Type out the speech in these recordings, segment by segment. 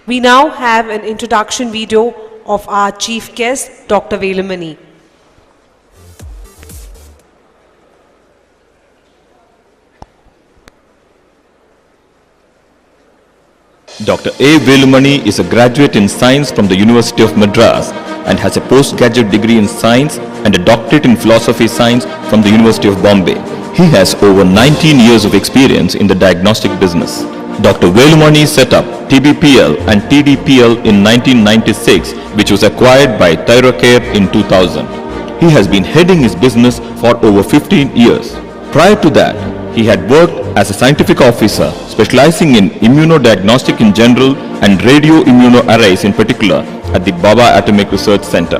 We now have an introduction video of our chief guest, Dr. Velumani. Dr. A. Velumani is a graduate in science from the University of Madras and has a postgraduate degree in science and a doctorate in philosophy science from the University of Bombay. He has over 19 years of experience in the diagnostic business. Dr. Velumani set up TBPL and TDPL in 1996, which was acquired by Thyrocare in 2000. He has been heading his business for over 15 years. Prior to that, he had worked as a scientific officer specializing in immunodiagnostic in general and radioimmunoarrays in particular at the Baba Atomic Research Center.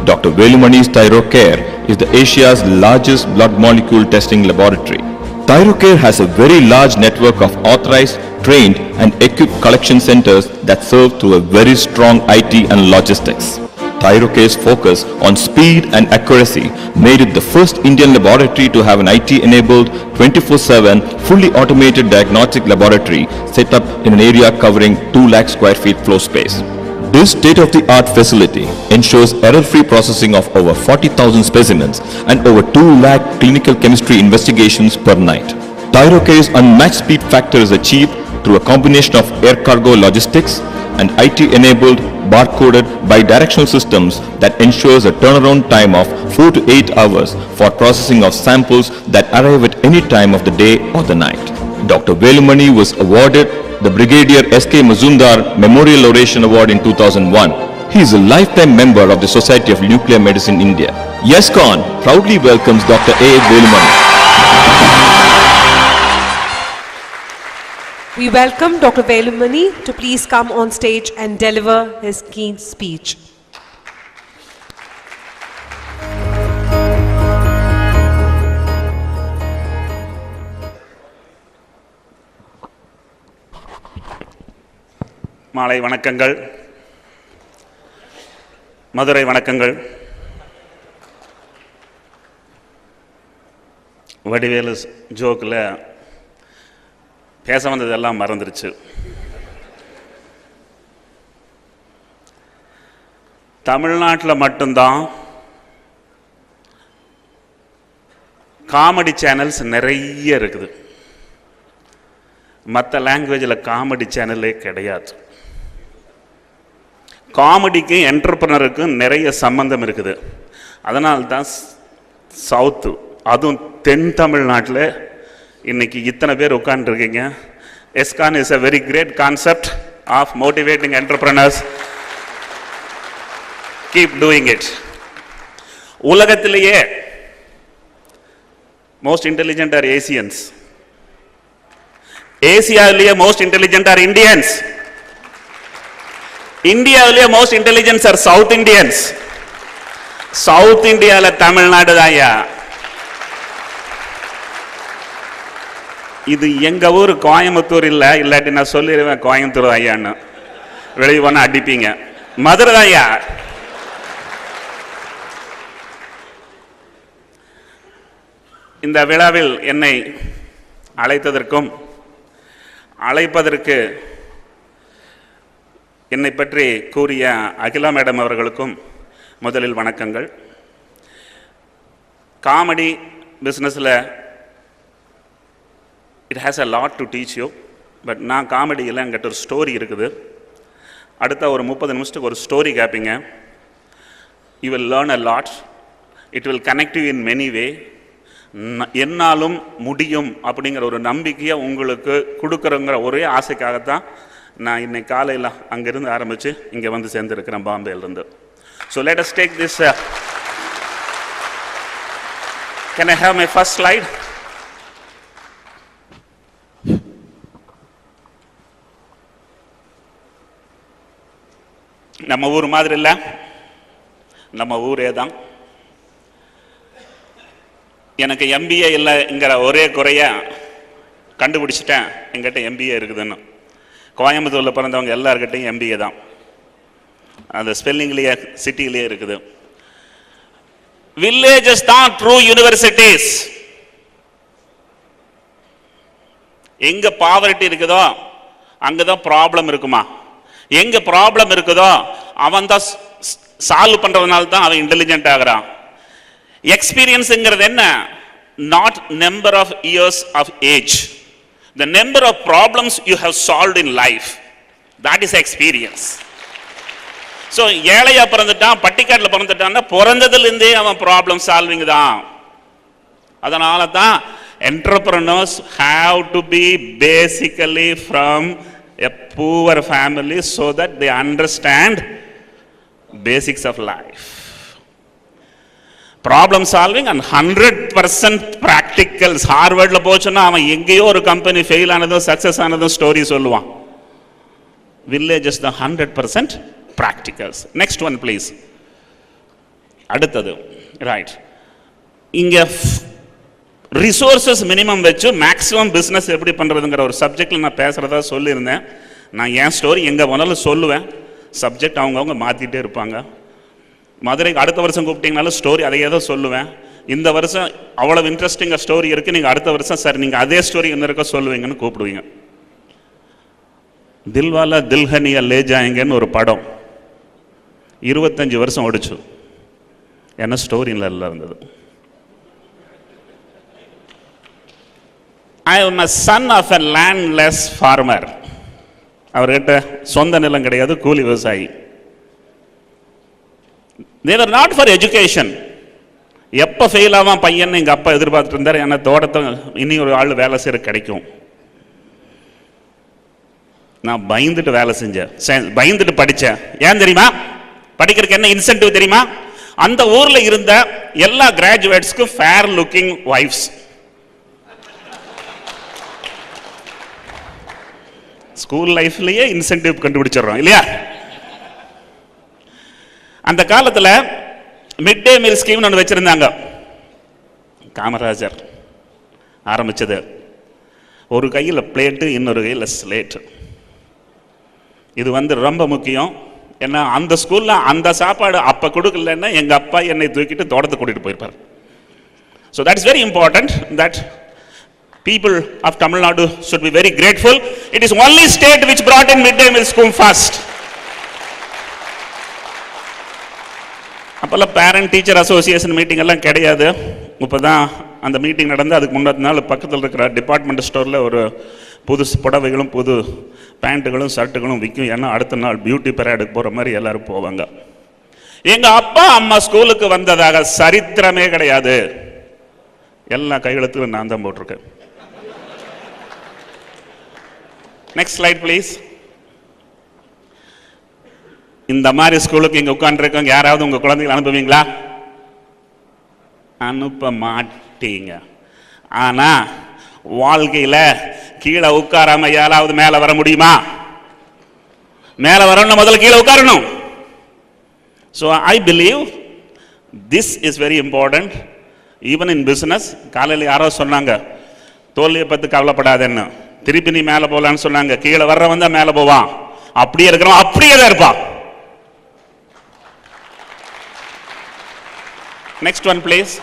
Dr. Velumani's Thyrocare is the Asia's largest blood molecule testing laboratory. Thyrocare has a very large network of authorized, trained and equipped collection centers that serve through a very strong IT and logistics. Thyrocare's focus on speed and accuracy made it the first Indian laboratory to have an IT-enabled 24/7 fully automated diagnostic laboratory set up in an area covering 2 lakh square feet floor space. This state-of-the-art facility ensures error-free processing of over 40,000 specimens and over 2 lakh clinical chemistry investigations per night. Thyrocare's unmatched speed factor is achieved through a combination of air cargo logistics and IT-enabled barcoded bidirectional systems that ensures a turnaround time of 4 to 8 hours for processing of samples that arrive at any time of the day or the night. Dr. Velumani was awarded the Brigadier S.K. Mazumdar Memorial Oration Award in 2001. He is a lifetime member of the Society of Nuclear Medicine India. YesCon proudly welcomes Dr. A. Velumani. We welcome Dr. Velumani to please come on stage and deliver his key speech. மாலை வணக்கங்கள், மதுரை வணக்கங்கள். வடிவேலு ஜோக்கில் பேச வந்ததெல்லாம் மறந்துருச்சு. தமிழ்நாட்டில் மட்டும்தான் comedy channels நிறைய இருக்குது. மற்ற லாங்குவேஜில் காமெடி சேனலே கிடையாது. காமெடிக்கும் என்டர்பிரனருக்கும் நிறைய சம்பந்தம் இருக்குது. அதனால்தான் சவுத்து, அதுவும் தென் தமிழ்நாட்டில் இன்னைக்கு இத்தனை பேர் உட்காந்துருக்கீங்க. YesCon is a very great concept of motivating entrepreneurs. Keep doing it. உலகத்திலேயே most intelligent are Asians. ஏசியாவிலேயே most intelligent are Indians. இந்தியாவிலேயே most intelligent are South Indians. South இந்தியாவில் தமிழ்நாடு தான். இது எங்க ஊர் கோயம்புத்தூர் இல்லை, இல்லாட்டி நான் சொல்லிடுவேன் கோயம்புத்தூர் ஐயான்னு. வெளியே போனால் அடிப்பீங்க. மதுரை தான் ஐயா. இந்த விழாவில் என்னை அழைத்ததற்கும் அழைப்பதற்கு என்னை பற்றி கூறிய அகிலா மேடம் அவர்களுக்கும் முதலில் வணக்கங்கள். காமெடி பிஸ்னஸில் it has a lot to teach you. But நான் காமெடியில் என்கிட்ட ஒரு ஸ்டோரி இருக்குது. அடுத்த ஒரு 30 நிமிஷத்துக்கு ஒரு ஸ்டோரி கேட்பீங்க. You will learn a lot. It will connect you in many way. என்னாலும் முடியும் அப்படிங்கிற ஒரு நம்பிக்கையை உங்களுக்கு கொடுக்குறங்கிற ஒரே ஆசைக்காகத்தான் நான் இன்னைக்கு காலையில் அங்கேருந்து ஆரம்பித்து இங்கே வந்து சேர்ந்துருக்கிறேன், பாம்பேலேருந்து. So let us take this. Can I have my first slide? நம்ம ஊர் மாதிரி இல்லை, நம்ம ஊரே தான். எனக்கு MBA இல்லைங்கிற ஒரே குறைய கண்டுபிடிச்சிட்டேன். எங்கிட்ட MBA இருக்குதுன்னு. கோயம்புத்தூரில் பிறந்தவங்க எல்லாருக்கிட்டையும் MBA தான். அந்த ஸ்பெல்லிங்லேயே சிட்டிலேயே இருக்குது. வில்லேஜஸ் தான் ட்ரூ யூனிவர்சிட்டிஸ். எங்க பாவர்ட்டி இருக்குதோ அங்கதான் ப்ராப்ளம் இருக்குமா? எங்க ப்ராப்ளம் இருக்குதோ அவன் தான் சால்வ் பண்றதுனால தான் அவன் இன்டெலிஜென்ட் ஆகிறான். எக்ஸ்பீரியன்ஸ்ங்கிறது என்ன? not number of years of age, the number of problems you have solved in life, that is experience. So ஏழையா பிறந்துட்டான், பட்டிக்காட்டில் பிறந்துட்டான்னா பிறந்ததுலேருந்தே அவன் ப்ராப்ளம் சால்விங் தான். அதனால தான் entrepreneurs have to be basically from a poor family so that they understand basics of life. Problem solving and 100% practicals. ஹார்வர்டில் போச்சுன்னா அவன் எங்கேயோ ஒரு கம்பெனி ஃபெயில் ஆனதும் சக்ஸஸ் ஆனதும் ஸ்டோரி சொல்லுவான். வில்லேஜஸ் தான் 100% ப்ராக்டிக்கல்ஸ். Next one please. அடுத்தது ரைட். இங்கே ரிசோர்ஸஸ் மினிமம் வச்சு மேக்ஸிமம் பிஸ்னஸ் எப்படி பண்ணுறதுங்கிற ஒரு சப்ஜெக்டில் நான் பேசுகிறதா சொல்லியிருந்தேன். நான் என் ஸ்டோரி எங்கே போனாலும் சொல்லுவேன். சப்ஜெக்ட் அவங்கவுங்க மாற்றிட்டே இருப்பாங்க. மதுரைக்கு அடுத்த வருஷம் கூப்பிட்டீங்கனாலும் ஸ்டோரி அதையே தான் சொல்லுவேன். இந்த வருஷம் அவ்வளோ இன்ட்ரெஸ்டிங்காக ஸ்டோரி இருக்குது, நீங்கள் அடுத்த வருஷம் சார் நீங்கள் அதே ஸ்டோரி என்ன இருக்க சொல்லுவீங்கன்னு கூப்பிடுவீங்க. தில்வாலா தில்ஹனியா லே ஜாயங்கன்னு ஒரு படம் 25 வருஷம் ஓடிச்சு. என்ன ஸ்டோரியில் எல்லாம் இருந்தது. I am a son of a landless farmer. அவர்கிட்ட சொந்த நிலம் கிடையாது, கூலி விவசாயி. They were not for education. எப்போ ஃபெயில் ஆவான் பையன் எங்கள் அப்பா எதிர்பார்த்துட்டு இருந்தார். ஏன்னா தோட்டத்தை இனி ஒரு ஆள் வேலை செய்கிற கிடைக்கும். நான் பயந்துட்டு வேலை செஞ்சேன், பயந்துட்டு படித்தேன். ஏன் தெரியுமா? படிக்கிறதுக்கு என்ன இன்சென்டிவ் தெரியுமா? அந்த ஊரில் இருந்த எல்லா கிராஜுவேட்ஸ்க்கும் ஃபேர் லுக்கிங் வைஃப்ஸ். ஸ்கூல் லைஃப்லேயே இன்சென்டிவ் கண்டுபிடிச்சிடறோம் இல்லையா? அந்த காலத்தில் மிட் டே மீல் ஸ்கீம்னு ஒன்று வச்சுருந்தாங்க. காமராஜர் ஆரம்பித்தது. ஒரு கையில் பிளேட்டு, இன்னொரு கையில் ஸ்லேட்டு. இது ரொம்ப முக்கியம். ஏன்னா அந்த ஸ்கூலில் அந்த சாப்பாடு அப்போ கொடுக்கலன்னா எங்கள் அப்பா என்னை தூக்கிட்டு தோட்டத்தை கூட்டிகிட்டு போயிருப்பார். So that is very important that people of Tamil Nadu should be very grateful. It is only state which brought in midday meal scheme first. அப்போல்லாம் பேரண்ட் டீச்சர் அசோசியேஷன் மீட்டிங் எல்லாம் கிடையாது. இப்போ தான் அந்த மீட்டிங் நடந்து அதுக்கு முன்னாடி நாள் பக்கத்தில் இருக்கிற டிபார்ட்மெண்ட் ஸ்டோரில் ஒரு புது புடவைகளும் புது பேண்ட்டுகளும் ஷர்ட்டுகளும் விற்கும். ஏன்னா அடுத்த நாள் பியூட்டி பெராடுக்கு போகிற மாதிரி எல்லோரும் போவாங்க. எங்கள் அப்பா அம்மா ஸ்கூலுக்கு வந்ததாக சரித்திரமே கிடையாது. எல்லா கையெழுத்தும் நான் தான் போட்டிருக்கேன். Next slide please. இந்த மாதிரி ஸ்கூலுக்கு இங்கே உட்காந்துருக்கவங்க யாராவது உங்கள் குழந்தைகளை அனுப்புவீங்களா? அனுப்ப மாட்டீங்க. ஆனால் வாழ்க்கையில் கீழே உட்காராம யாராவது மேலே வர முடியுமா? மேலே வரணும், முதல்ல கீழே உட்காரணும். So I believe this is very important even in business. காலையில் யாரோ சொன்னாங்க தோல்வியை பற்றி கவலைப்படாதேன்னு. திருப்பி நீ மேலே போகலான்னு சொன்னாங்க. கீழே வர்றவன் தான் மேலே போவான். அப்படியே இருக்கிறவன் அப்படியே தான் இருப்பான். Next one please.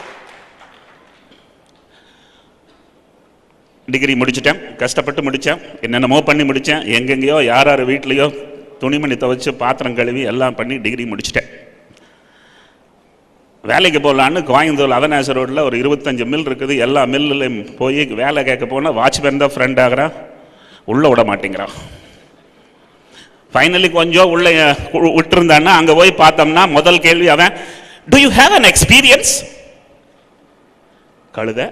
டிகிரி முடிச்சிட்டேன், கஷ்டப்பட்டு முடித்தேன், என்னென்னமோ பண்ணி முடித்தேன். எங்கெங்கேயோ யார் யார் வீட்லேயோ துணிமணி துவைச்சு பாத்திரம் கழுவி எல்லாம் பண்ணி டிகிரி முடிச்சிட்டேன். வேலைக்கு போகலான்னு கோயம்புத்தூர் அவனாசி ரோட்டில் ஒரு 25 மில் இருக்குது. எல்லா மில்லுலையும் போய் வேலை கேட்க போனால் வாட்ச்மேன் தான் ஃப்ரெண்ட் ஆகிறான், உள்ளே விட மாட்டேங்கிறான். ஃபைனலி கொஞ்சம் உள்ளே விட்டுருந்தான்னா அங்கே போய் பார்த்தோம்னா முதல் கேள்வி அவன், to you have an experience? கழுத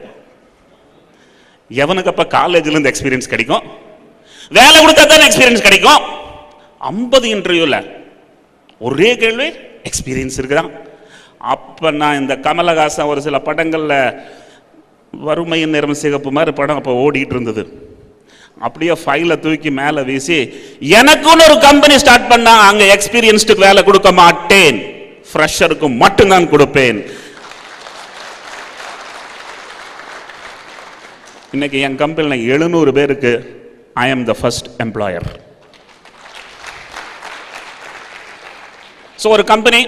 எவனுக்கு அப்போ காலேஜ்லேருந்து எக்ஸ்பீரியன்ஸ் கிடைக்கும்? வேலை கொடுத்தா தானே எக்ஸ்பீரியன்ஸ் கிடைக்கும். 50 இன்டர்வியூவில் ஒரே கேள்வி, எக்ஸ்பீரியன்ஸ் இருக்குதான். அப்போ நான் இந்த கமலஹாசன் ஒரு சில படங்களில் வறுமையின் நிறம் சிகப்பு மாதிரி படம் அப்போ ஓடிட்டு இருந்தது. அப்படியே ஃபைலை தூக்கி மேலே வீசி எனக்குன்னு ஒரு கம்பெனி ஸ்டார்ட் பண்ணா அங்கே எக்ஸ்பீரியன்ஸ்டுக்கு வேலை கொடுக்க மாட்டேன், ஃப்ரெஷருக்கு மட்டும்தான் கொடுப்பேன். இன்னைக்கு என் கம்பெனியில் 700 பேருக்கு ஐ ஆம் த ஃபர்ஸ்ட் எம்ப்ளாயர். ஸோ ஒரு கம்பெனி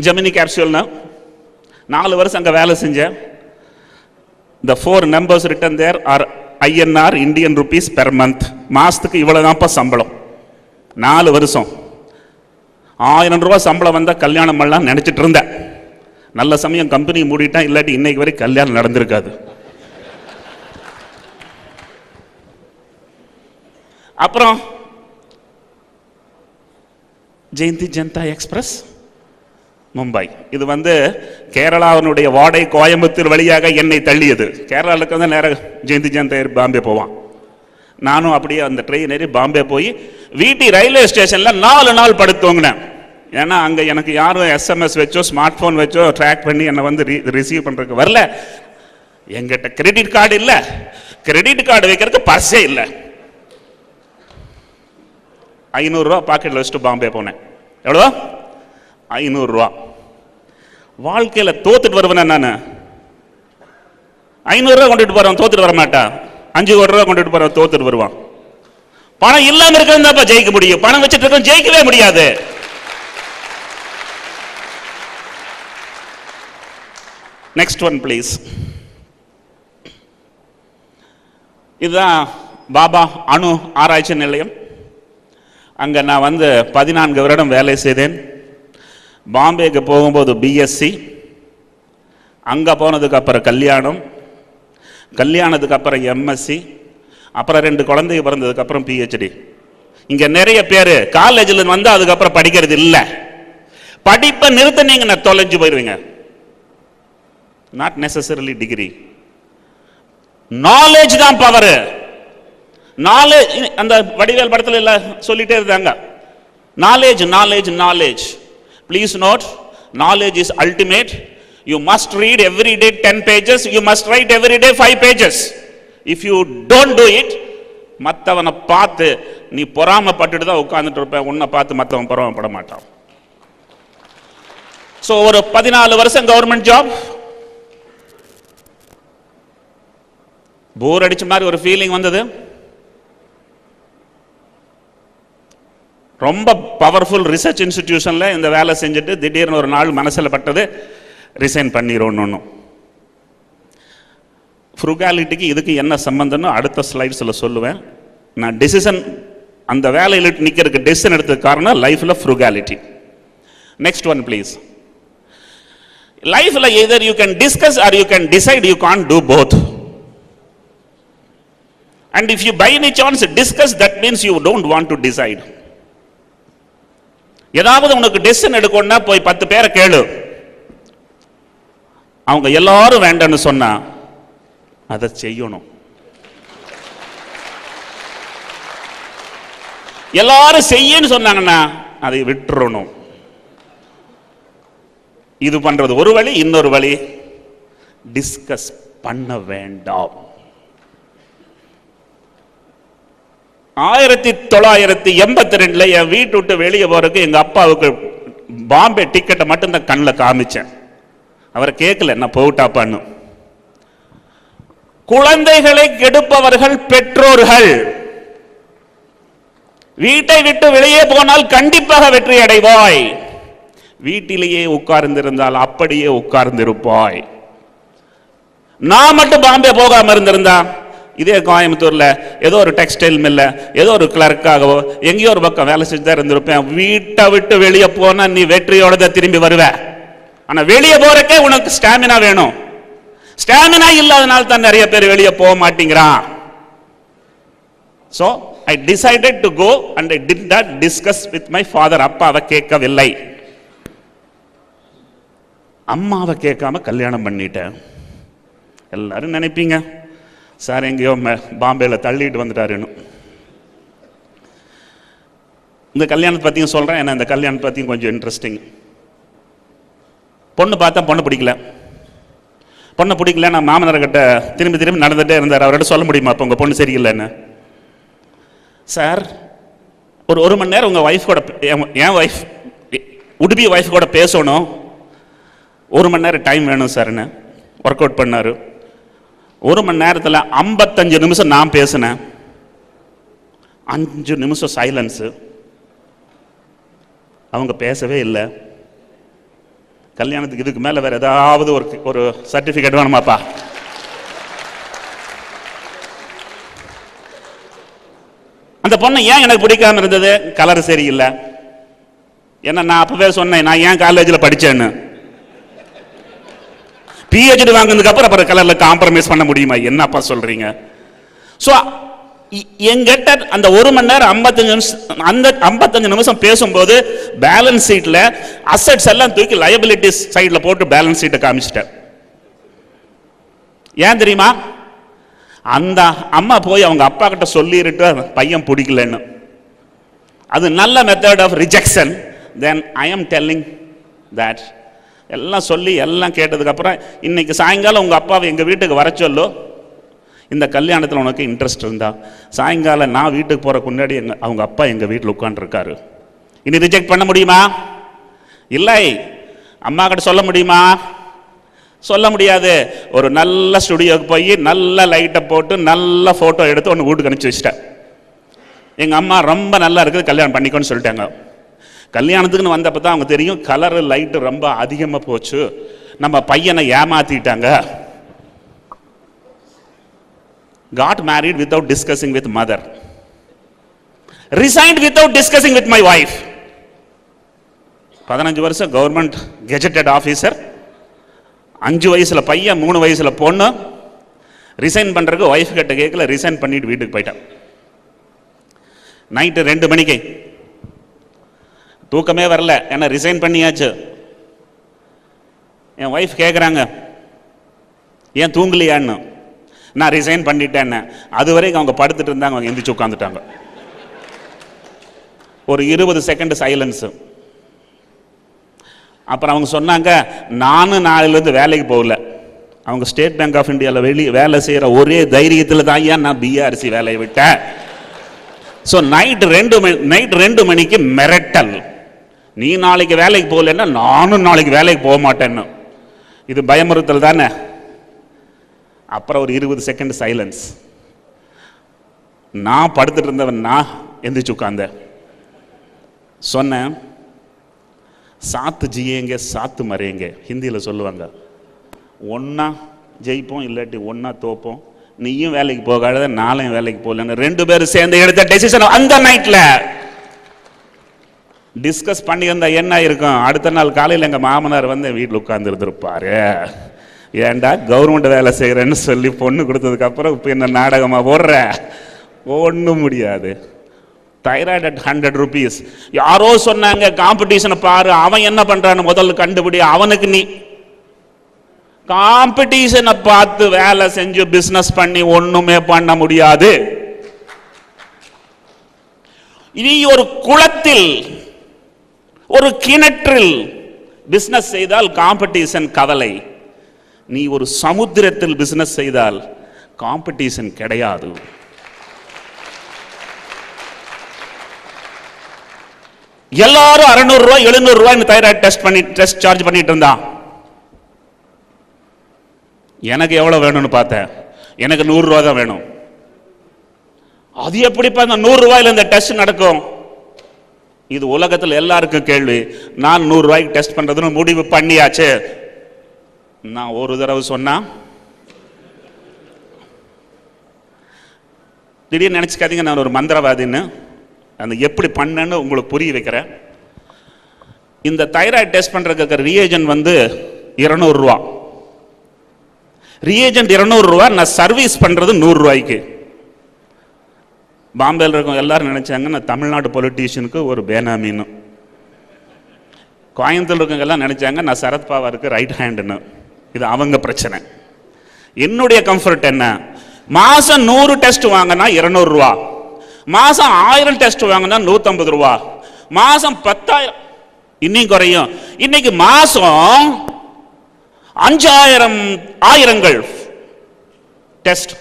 ஜெமினி கேப்சூல்னா 4 வருஷம் அங்கே வேலை செஞ்சேன். The 4 numbers written there are INR, Indian rupees per month. மாதத்துக்கு இவ்வளோ தான்ப்பா சம்பளம். 4 வருஷம் 1000 ரூபாய் சம்பளம் வந்தால் கல்யாணம் பண்ணலாம் நினச்சிட்டு இருந்தேன். நல்ல சமயம் கம்பெனி மூடிட்டான், இல்லாட்டி இன்னைக்கு வரை கல்யாணம் நடந்திருக்காது. அப்புறம் ஜெயந்தி ஜனதா எக்ஸ்பிரஸ் மும்பை, இது கேரளாவினுடைய வாடை கோயம்புத்தூர் வழியாக என்னை தள்ளியது. கேரளாவுக்கு நேராக ஜெயந்தி ஜனதா பாம்பே போவான். நானும் அப்படியே அந்த ட்ரெயின் ஏறி பாம்பே போய் வீட்டி ரயில்வே ஸ்டேஷனில் 4 நாள் படுத்துவங்கினேன். ஏன்னா அங்கே எனக்கு யாரும் எஸ்எம்எஸ் வச்சோ ஸ்மார்ட் ஃபோன் வச்சோ ட்ராக் பண்ணி என்னை ரிசீவ் பண்ணுறதுக்கு வரல. எங்கிட்ட கிரெடிட் கார்டு இல்லை, கிரெடிட் கார்டு வைக்கிறதுக்கு பர்ஸே இல்லை. 500 ரூபா பாக்கெட்டில் வச்சுட்டு பாம்பே போனேன். எவ்வளோ? 500 ரூபா. வாழ்க்கையில் தோத்துட்டு வருவேன் நான். 500 ரூபா கொண்டுட்டு போறவன் தோத்துட்டு வர மாட்டான். 5 கோடி ரூபா கொண்டுட்டு போறவன் தோத்துட்டு வருவான். பணம் இல்லாம இருக்கிறதா ஜெயிக்க முடியும், பணம் வச்சுட்டு இருக்க ஜெயிக்கவே முடியாது. Next one please. இதுதான் பாபா அணு ஆராய்ச்சி நிலையம். அங்கே நான் 14 வருடம் வேலை செய்தேன். பாம்பேக்கு போகும்போது பிஎஸ்சி, அங்கே போனதுக்கு அப்புறம் கல்யாணத்துக்கு அப்புறம் எம்எஸ்சி, அப்புறம் 2 குழந்தைங்க பிறந்ததுக்கு அப்புறம் பிஹெச்டி. இங்கே நிறைய பேர் காலேஜில் அதுக்கப்புறம் படிக்கிறது இல்லை. படிப்பை நிறுத்தினீங்கன்னா தொலைஞ்சு போயிடுவீங்க. நாட் நெசசரிலி டிகிரி, நாலேஜ் தான் பவர். நாலேஜ் அந்த வடிவேல் படத்தில் எல்லாம் சொல்லிட்டே இருந்தாங்க, knowledge knowledge knowledge. Please note, knowledge is ultimate. You must read every day 10 pages. You must write every day 5 pages. If you don't do it, மற்றவனை பார்த்து நீ பொறாமப்பட்டுட்டு தான் உட்கார்ந்துட்டு இருப்ப. உன்னை பார்த்து மற்றவன் பொறாமப்பட மாட்டான். ஸோ ஒரு 14 வருஷம் கவர்மெண்ட் ஜாப், போர் அடிச்ச மாதிரி ஒரு ஃபீலிங் வந்தது. ரொம்ப பவர்ஃபுல் ரிசர்ச் இன்ஸ்டிடியூஷனில் இந்த வேலை செஞ்சுட்டு திடீர்னு ஒரு நாள் மனசில் பட்டது, ரிசைன் பண்ணிடுவோன்னு. ஃப்ரூகாலிட்டிக்கு இதுக்கு என்ன சம்பந்தம்னு அடுத்த ஸ்லைட்ஸில் சொல்லுவேன். நான் டெசிஷன், அந்த வேலையில் நிற்கிறதுக்கு டெசிஷன் எடுத்தது காரணம் லைஃப்பில் ஃப்ரூகாலிட்டி. Next one please. லைஃப்பில் either you can discuss or you can decide, you can't do both. And if you by any chance discuss, that means you don't want to decide. ஏதாவது உனக்கு decision எடுக்கணும்னா போய் 10 பேரை கேளு, அவங்க எல்லாரும் வேண்டான்னு சொன்னா அதை செய்யணும். எல்லாரும் செய்யன்னு சொன்னாங்கன்னா அதை விட்டுறணும். இது பண்றது ஒரு வழி. இன்னொரு வழி, டிஸ்கஸ் பண்ண வேண்டாம். 1982 என் வீட்டு விட்டு வெளியே போறதுக்கு எங்க அப்பாவுக்கு பாம்பே டிக்கெட்டை மட்டும் தான் கண்ணில் காமிச்சேன். அவரை கேட்கல நான் போட்டாப்பான்னு. குழந்தைகளை கெடுப்பவர்கள் பெற்றோர்கள். வீட்டை விட்டு வெளியே போனால் கண்டிப்பாக வெற்றி அடைவாய். வீட்டிலேயே உட்கார்ந்திருந்தால் அப்படியே உட்கார்ந்திருப்பாய். நான் மட்டும் பாம்பே போகாம இருந்திருந்தா இதே கோயம்புத்தூர்ல ஏதோ ஒரு டெக்ஸ்டைல் மில்ல ஏதோ ஒரு கிளர்க்காகவோ எங்கேயோ ஒரு பக்கம் வேலை செஞ்சு தான் இருந்திருப்பேன். வீட்டை விட்டு வெளியே போனா நீ வெற்றியோட தான் திரும்பி வருவ. ஆனா வெளியே போறக்கே உனக்கு ஸ்டாமினா வேணும். ஸ்டாமினா இல்லாதனால தான் நிறைய பேர் வெளியே போக மாட்டேங்கிறான். So I decided to go and I did not discuss with my father. அப்பாவை கேட்கவில்லை, அம்மாவை கேட்காம கல்யாணம் பண்ணிட்டேன். எல்லாரும் நினைப்பீங்க சார் எங்கேயோ பாம்பேல தள்ளிட்டு வந்துட்டாருன்னு. இந்த கல்யாணத்தை பற்றியும் சொல்கிறேன், ஏன்னா இந்த கல்யாணத்தை பற்றியும் கொஞ்சம் இன்ட்ரெஸ்டிங். பொண்ணு பார்த்தா பொண்ணு பிடிக்கல. பொண்ணை பிடிக்கல, நான் மாமனார்கிட்ட திரும்பி திரும்பி நடந்துகிட்டே இருந்தார். அவர்கிட்ட சொல்ல முடியுமா அப்போ உங்கள் பொண்ணு சரியில்லைன்னு? சார் ஒரு மணி நேரம் உங்கள் ஒய்ஃப் கூட, என் ஒய்ஃப் உடுபி ஒய்ஃப் கூட பேசணும், 1 மணி நேரம் டைம் வேணும் சார்ன்னு ஒர்க் அவுட் பண்ணார். 1 மணி நேரத்தில் 55 நிமிஷம் நான் பேசினேன், 5 நிமிஷம் சைலன்ஸு. அவங்க பேசவே இல்லை. கல்யாணத்துக்கு இதுக்கு மேலே வேற ஏதாவது ஒரு சர்டிஃபிகேட் வேணுமாப்பா? அந்த பொண்ணு ஏன் எனக்கு பிடிக்காம இருந்தது? கலர் சரியில்லை. ஏன்னா நான் அப்பவே சொன்னேன், நான் ஏன் காலேஜில் படித்தேன்னு. PhD வாங்கினதுக்கு அப்புறம் கலர்ல காம்ப்ரமைஸ் பண்ண முடியுமா? என்னப்பா சொல்றீங்க? ஸோ எங்கிட்ட அந்த 1 மணி நேரம் 55 நிமிஷம் அந்த 55 நிமிஷம் பேசும்போது பேலன்ஸ் ஷீட்ல அசெட்ஸ் எல்லாம் தூக்கி லயபிலிட்டிஸ் சைட்ல போட்டு பேலன்ஸ் ஷீட்டை காமிச்சிட்டேன். ஏன் தெரியுமா? அந்த அம்மா போய் அவங்க அப்பா கிட்ட சொல்லிட்டு பையன் பிடிக்கலன்னு. அது நல்ல method of rejection. Then I am telling that எல்லாம் சொல்லி எல்லாம் கேட்டதுக்கு அப்புறம் இன்னைக்கு சாயங்காலம் உங்க அப்பாவை எங்க வீட்டுக்கு வர சொல்லு. இந்த கல்யாணத்தில் உனக்கு இன்ட்ரெஸ்ட் இருந்தா சாயங்காலம் நான் வீட்டுக்கு போறதுக்கு முன்னாடி அவங்க அப்பா எங்க வீட்டில் உட்காந்துருக்காரு. இனி ரிஜெக்ட் பண்ண முடியுமா? இல்லை. அம்மா கிட்ட சொல்ல முடியுமா? சொல்ல முடியாது. ஒரு நல்ல ஸ்டுடியோக்கு போய் நல்ல லைட்டை போட்டு நல்ல போட்டோ எடுத்து ஒன்று வீட்டுக்கு அனுப்பிச்சு வச்சிட்டேன். எங்க அம்மா ரொம்ப நல்லா இருக்குது, கல்யாணம் பண்ணிக்கோன்னு சொல்லிட்டாங்க. கல்யாணத்துக்குன்னு வந்தப்போ தான் அவங்க தெரியும் கலரு லைட்டு ரொம்ப அதிகமாக போச்சு, நம்ம பையனை ஏமாத்திட்டாங்க. Got married without discussing with mother. Resigned without discussing with my wife. 15 வருஷம் கவர்மெண்ட் கெஜெட்டட் ஆஃபீஸர், 5 வயசுல பையன் 3 வயசுல பொண்ணு. ரிசைன் பண்றதுக்கு ஒய்ஃப் கிட்ட கேட்கல, ரிசைன் பண்ணிட்டு வீட்டுக்கு போயிட்டான். நைட்டு 2 மணிக்கு தூக்கமே வரல, ஏன்னா ரிசைன் பண்ணியாச்சு. என் ஒய்ஃப் கேட்குறாங்க ஏன் தூங்கலையான்னு. நான் ரிசைன் பண்ணிட்டேன்னு. அது வரைக்கும் அவங்க படுத்துட்டு இருந்தாங்க, அவங்க எந்திரிச்சு உட்காந்துட்டாங்க. ஒரு 20 செகண்ட் சைலன்ஸ். அப்புறம் அவங்க சொன்னாங்க, நானும் நாளிலிருந்து வேலைக்கு போகல. அவங்க ஸ்டேட் பேங்க் ஆஃப் இந்தியாவில் வேலை செய்கிற ஒரே தைரியத்தில் தான் ஏன் நான் BRC வேலையை விட்டேன். ஸோ நைட் 2 மணிக்கு மிரட்டல், நீ நாளைக்கு வேலைக்கு போகலன்னா நானும் நாளைக்கு வேலைக்கு போக மாட்டேன்னு. இது பயமுறுத்தல் தானே? அப்புறம் ஒரு 20 செகண்ட் சைலன்ஸ். நான் படுத்துட்டு இருந்தவன் நான் எந்திரிச்சு உட்கார்ந்தேன். சொன்னேன், சாத்து ஜியேங்க சாத்து மறையங்க, ஹிந்தியில் சொல்லுவாங்க. ஒன்னா ஜெயிப்போம், இல்லாட்டி ஒன்னா தோப்போம். நீயும் வேலைக்கு போகாத, நாளையும் வேலைக்கு போகலன்னு 2 பேரும் சேர்ந்து எடுத்த டெசிஷன் அந்த நைட்ல டிஸ்கஸ் பண்ணியிருந்தா என்ன இருக்கும்? அடுத்த நாள் காலையில் எங்கள் மாமனார் வந்து வீட்டில் உட்கார்ந்து இருந்திருப்பாரு. ஏண்டா கவர்மெண்ட் வேலை செய்கிறேன்னு சொல்லி பொண்ணு கொடுத்ததுக்கு அப்புறம் இப்போ என்ன நாடகமாக போடுற? ஒன்றும் முடியாது. Thyroid at 100 rupees. யாரோ சொன்னாங்க காம்படிஷனை பாரு, அவன் என்ன பண்றான்னு முதல்ல கண்டுபிடி, அவனுக்கு நீ காம்படிஷனை பார்த்து வேலை செஞ்சு பிசினஸ் பண்ணி ஒண்ணுமே பண்ண முடியாது. இனி ஒரு குளத்தில் ஒரு கிணற்றில் பிசினஸ் செய்தால் காம்படிஷன் கவலை. நீ ஒரு சமுத்திரத்தில் பிசினஸ் செய்தால் காம்படிஷன் கிடையாது. எல்லாரும் 600 ரூபாய் 700 ரூபாய் தைராய்டு டெஸ்ட் சார்ஜ் பண்ணிட்டு இருந்தான். எனக்கு எவ்வளவு வேணும்னு பார்த்தேன், எனக்கு 100 ரூபாய் தான் வேணும். அது எப்படிப்பா இந்த 100 ரூபாயில இந்த டெஸ்ட் நடக்கும்? இது உலகத்தில் எல்லாருக்கும் கேள்வி. நான் 100 ரூபாய்க்கு டெஸ்ட் பண்றதுன்னு முடிவு பண்ணியாச்சு. நான் ஒரு தடவை சொன்னா திடீர்னு நினைச்சுக்காதீங்க நான் ஒரு மந்திரவாதின்னு. அந்த எப்படி பண்ணேன்னு உங்களுக்கு புரிய வைக்கிறேன். இந்த தைராய்டு டெஸ்ட் பண்றதுக்கு ரியேஜென்ட் வந்து 200 ரூபா. ரியேஜென்ட் 200 ரூபா, நான் சர்வீஸ் பண்றது 100 ரூபாய்க்கு. பாம்பேல இருக்கும் எல்லாரும் நினைச்சாங்க நான் தமிழ்நாடு பொலிட்டீஷியனுக்கு ஒரு பேனாமின்னு. கோயம்புத்தூர் இருக்கவங்க எல்லாம் நினைச்சாங்க நான் சரத்பவாருக்கு ரைட் ஹேண்டுன்னு. இது அவங்க பிரச்சனை. என்னுடைய கம்ஃபர்ட் என்ன? மாசம் 100 டெஸ்ட் வாங்கினா 200 ரூபா, மாசம் 1000 டெஸ்ட் வாங்கினா 150 ரூபா, மாசம் 10,000 இன்னும் குறையும். இன்னைக்கு மாசம் 5000 ஆயிரங்கள் டெஸ்ட்,